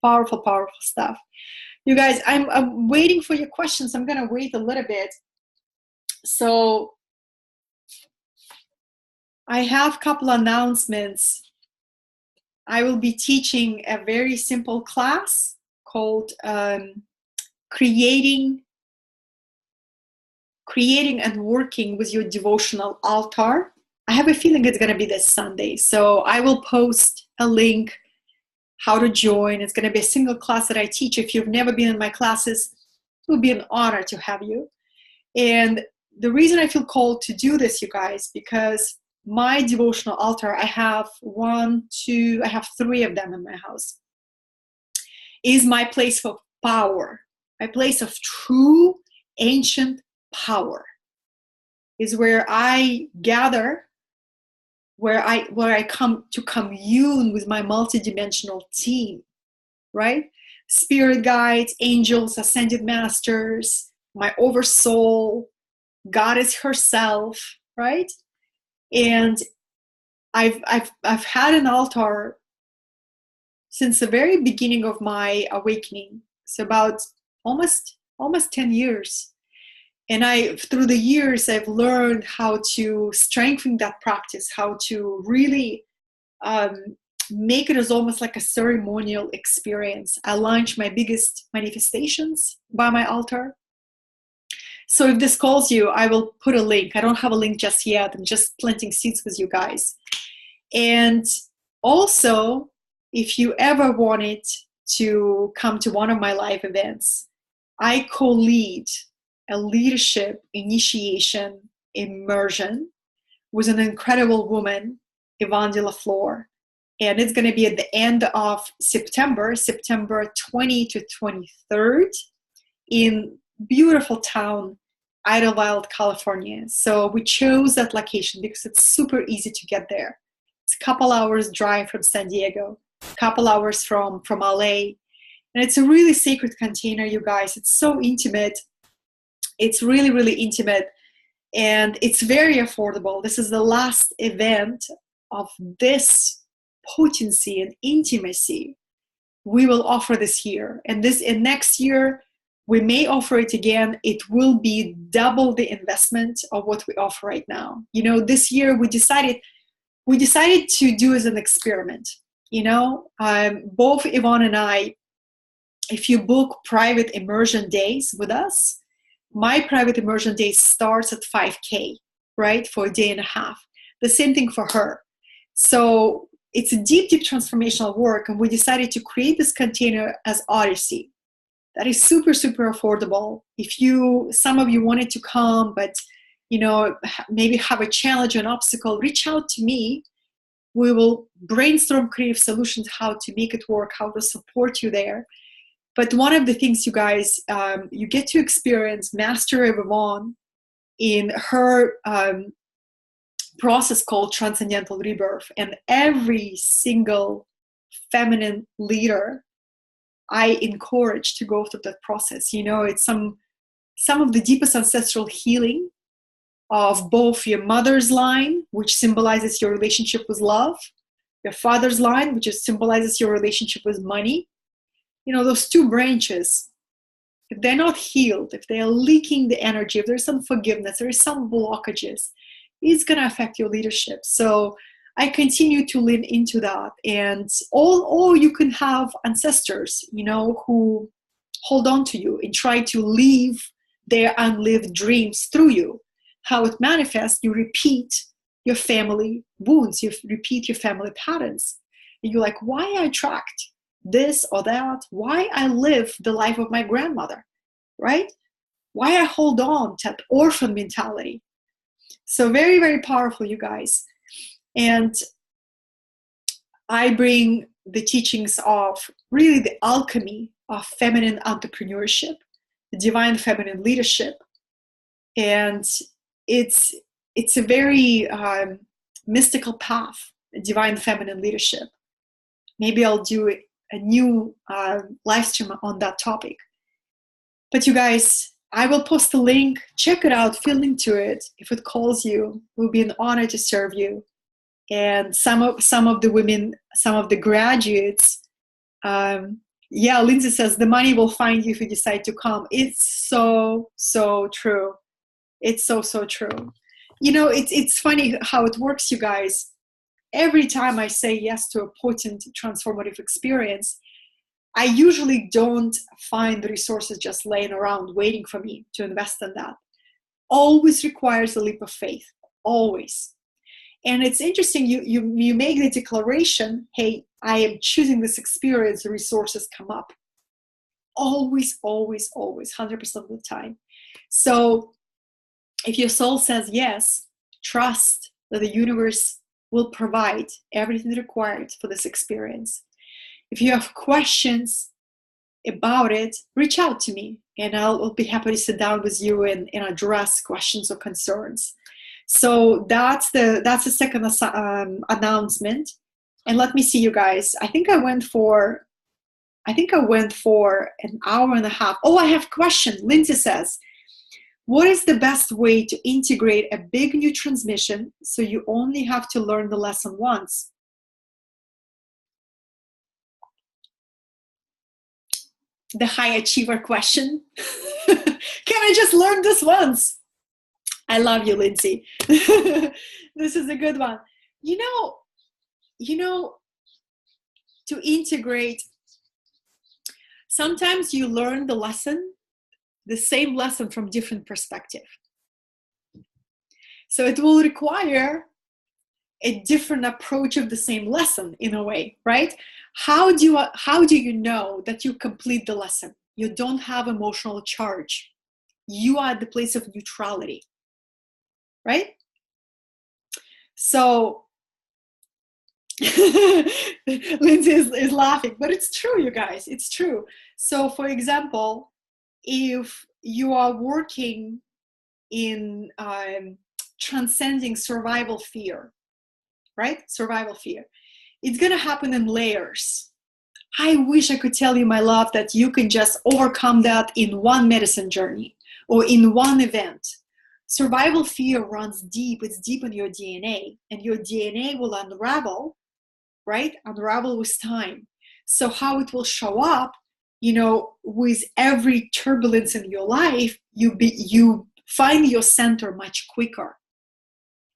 Powerful, powerful stuff. You guys, I'm waiting for your questions. I'm going to wait a little bit. So I have a couple announcements. I will be teaching a very simple class called creating and working with your devotional altar. I have a feeling it's going to be this Sunday. So I will post a link how to join. It's going to be a single class that I teach. If you've never been in my classes, it would be an honor to have you. And the reason I feel called to do this, you guys, because my devotional altar, I have 3 of them in my house, is my place of power, my place of true ancient power, is where I gather, where I come to commune with my multidimensional team, right? Spirit guides, angels, ascended masters, my oversoul, Goddess herself, right? And I've had an altar since the very beginning of my awakening. So about almost 10 years. And through the years, I've learned how to strengthen that practice, how to really make it as almost like a ceremonial experience. I launch my biggest manifestations by my altar. So if this calls you, I will put a link. I don't have a link just yet. I'm just planting seeds with you guys. And also, if you ever wanted to come to one of my live events, I co-lead a leadership initiation immersion with an incredible woman, Yvonne de la Flor. And it's going to be at the end of September 20 to 23rd in beautiful town, Idlewild, California. So we chose that location because it's super easy to get there. It's a couple hours drive from San Diego, a couple hours from LA. And it's a really sacred container, you guys. It's so intimate. It's really, really intimate. And it's very affordable. This is the last event of this potency and intimacy we will offer this year. And next year, we may offer it again. It will be double the investment of what we offer right now. You know, this year we decided to do as an experiment. You know, both Yvonne and I, if you book private immersion days with us, my private immersion day starts at $5,000, right, for a day and a half. The same thing for her. So it's a deep, deep transformational work, and we decided to create this container as Odyssey. That is super, super affordable. If some of you wanted to come, but you know, maybe have a challenge, an obstacle, reach out to me. We will brainstorm creative solutions, how to make it work, how to support you there. But one of the things, you guys, you get to experience Master Yvonne in her process called Transcendental Rebirth. And every single feminine leader I encourage to go through that process. You know, it's some of the deepest ancestral healing of both your mother's line, which symbolizes your relationship with love, your father's line, which symbolizes your relationship with money. You know, those two branches, if they're not healed, if they're leaking the energy, if there's some forgiveness, there is some blockages, it's going to affect your leadership. So I continue to lean into that. And or you can have ancestors, you know, who hold on to you and try to live their unlived dreams through you. How it manifests, you repeat your family wounds, you repeat your family patterns. And you're like, why I attract this or that? Why I live the life of my grandmother, right? Why I hold on to that orphan mentality. So very, very powerful, you guys. And I bring the teachings of really the alchemy of feminine entrepreneurship, the divine feminine leadership. And it's a very mystical path, divine feminine leadership. Maybe I'll do a new live stream on that topic. But you guys, I will post a link. Check it out. Feel into it. If it calls you, it will be an honor to serve you. And some of the women, some of the graduates, Lindsay says the money will find you if you decide to come. It's so, so true. It's so, so true. You know, it's funny how it works, you guys. Every time I say yes to a potent transformative experience, I usually don't find the resources just laying around waiting for me to invest in that. Always requires a leap of faith, always. And it's interesting, you make the declaration, hey, I am choosing this experience, the resources come up. Always, always, always, 100% of the time. So if your soul says yes, trust that the universe will provide everything required for this experience. If you have questions about it, reach out to me and I'll be happy to sit down with you and address questions or concerns. So that's the second announcement. And let me see, you guys. I think I went for an hour and a half. Oh, I have a question. Lindsay says, what is the best way to integrate a big new transmission so you only have to learn the lesson once? The high achiever question. Can I just learn this once? I love you, Lindsay. This is a good one. You know, to integrate. Sometimes you learn the same lesson from different perspective. So it will require a different approach of the same lesson in a way, right? How do you know that you complete the lesson? You don't have emotional charge. You are at the place of neutrality, right? So Lindsay is laughing, but it's true, you guys, it's true. So for example, if you are working in transcending survival fear, right? Survival fear. It's going to happen in layers. I wish I could tell you, my love, that you can just overcome that in one medicine journey or in one event. Survival fear runs deep. It's deep in your DNA, and your DNA will unravel, right? Unravel with time. So how it will show up, with every turbulence in your life, you find your center much quicker.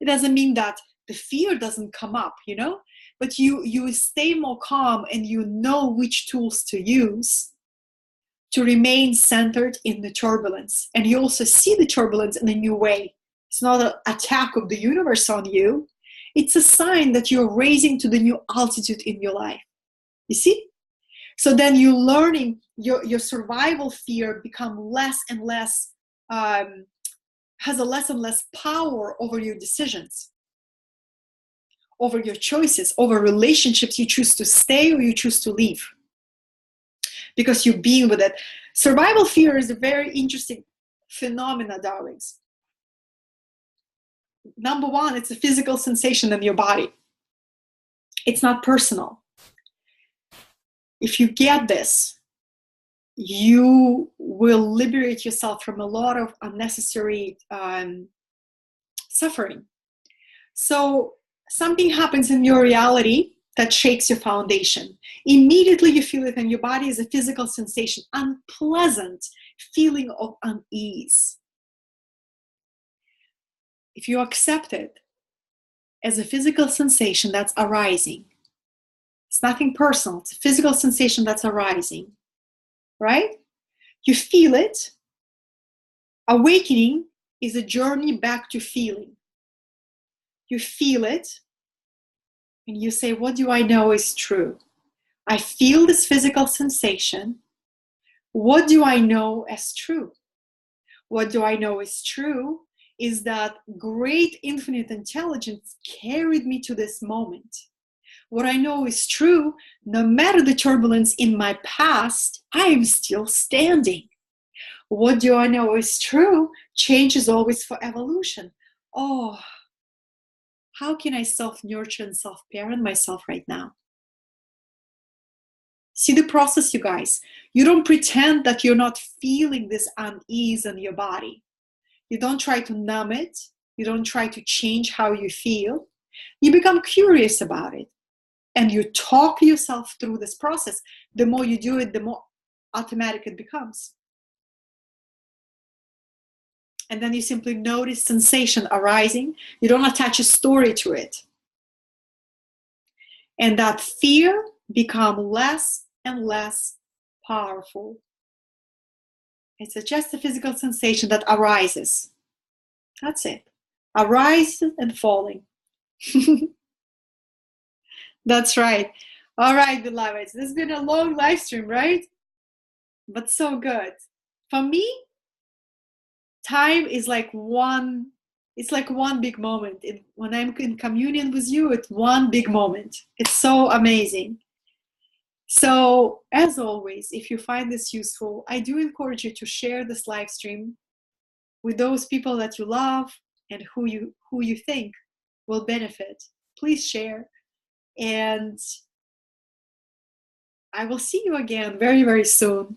It doesn't mean that the fear doesn't come up, but you stay more calm, and you know which tools to use to remain centered in the turbulence. And you also see the turbulence in a new way. It's not an attack of the universe on you. It's a sign that you're raising to the new altitude in your life. You see? So then you're learning, your survival fear become less and less, has a less and less power over your decisions, over your choices, over relationships you choose to stay or you choose to leave, because you're being with it. Survival fear is a very interesting phenomena, darlings. Number one, it's a physical sensation in your body. It's not personal. If you get this, you will liberate yourself from a lot of unnecessary suffering. So something happens in your reality that shakes your foundation. Immediately you feel it in your body as a physical sensation, unpleasant feeling of unease. If you accept it as a physical sensation that's arising, it's nothing personal, it's a physical sensation that's arising, right? You feel it. Awakening is a journey back to feeling. You feel it, and you say, what do I know is true? I feel this physical sensation. What do I know as true? What do I know is true is that great infinite intelligence carried me to this moment. What I know is true, no matter the turbulence in my past, I am still standing. What do I know is true? Change is always for evolution. Oh, how can I self-nurture and self-parent myself right now? See the process, you guys. You don't pretend that you're not feeling this unease in your body. You don't try to numb it. You don't try to change how you feel. You become curious about it. And you talk yourself through this process. The more you do it, the more automatic it becomes. And then you simply notice sensation arising. You don't attach a story to it. And that fear becomes less and less powerful. It's just a physical sensation that arises. That's it. Arising and falling. That's right. All right, beloveds. This has been a long live stream, right? But so good. For me, time is like one big moment. When I'm in communion with you, it's one big moment. It's so amazing. So, as always, if you find this useful, I do encourage you to share this live stream with those people that you love and who you think will benefit. Please share. And I will see you again very, very soon.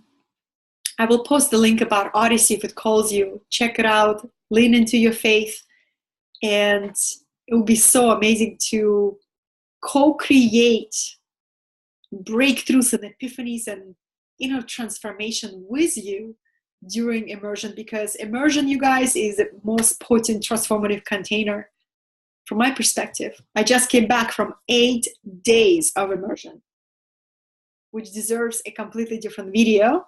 I will post the link about Odyssey if it calls you. Check it out. Lean into your faith. And it will be so amazing to co-create breakthroughs and epiphanies and inner transformation with you during immersion, because immersion, you guys, is the most potent transformative container from my perspective. I just came back from 8 days of immersion. which deserves a completely different video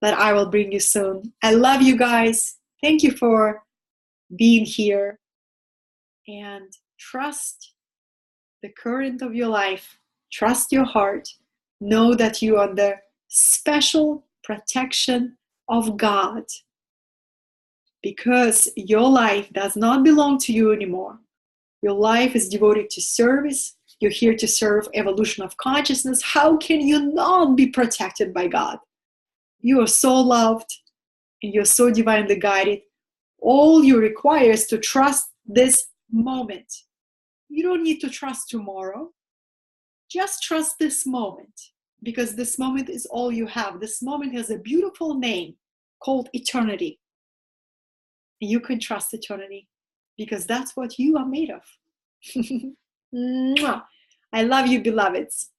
that I will bring you soon. I love you guys. Thank you for being here. And trust the current of your life. Trust your heart. Know that you are the special protection of God, because your life does not belong to you anymore. Your life is devoted to service. You're here to serve evolution of consciousness. How can you not be protected by God? You are so loved and you're so divinely guided. All you require is to trust this moment. You don't need to trust tomorrow. Just trust this moment, because this moment is all you have. This moment has a beautiful name called eternity. And you can trust eternity because that's what you are made of. I love you, beloveds.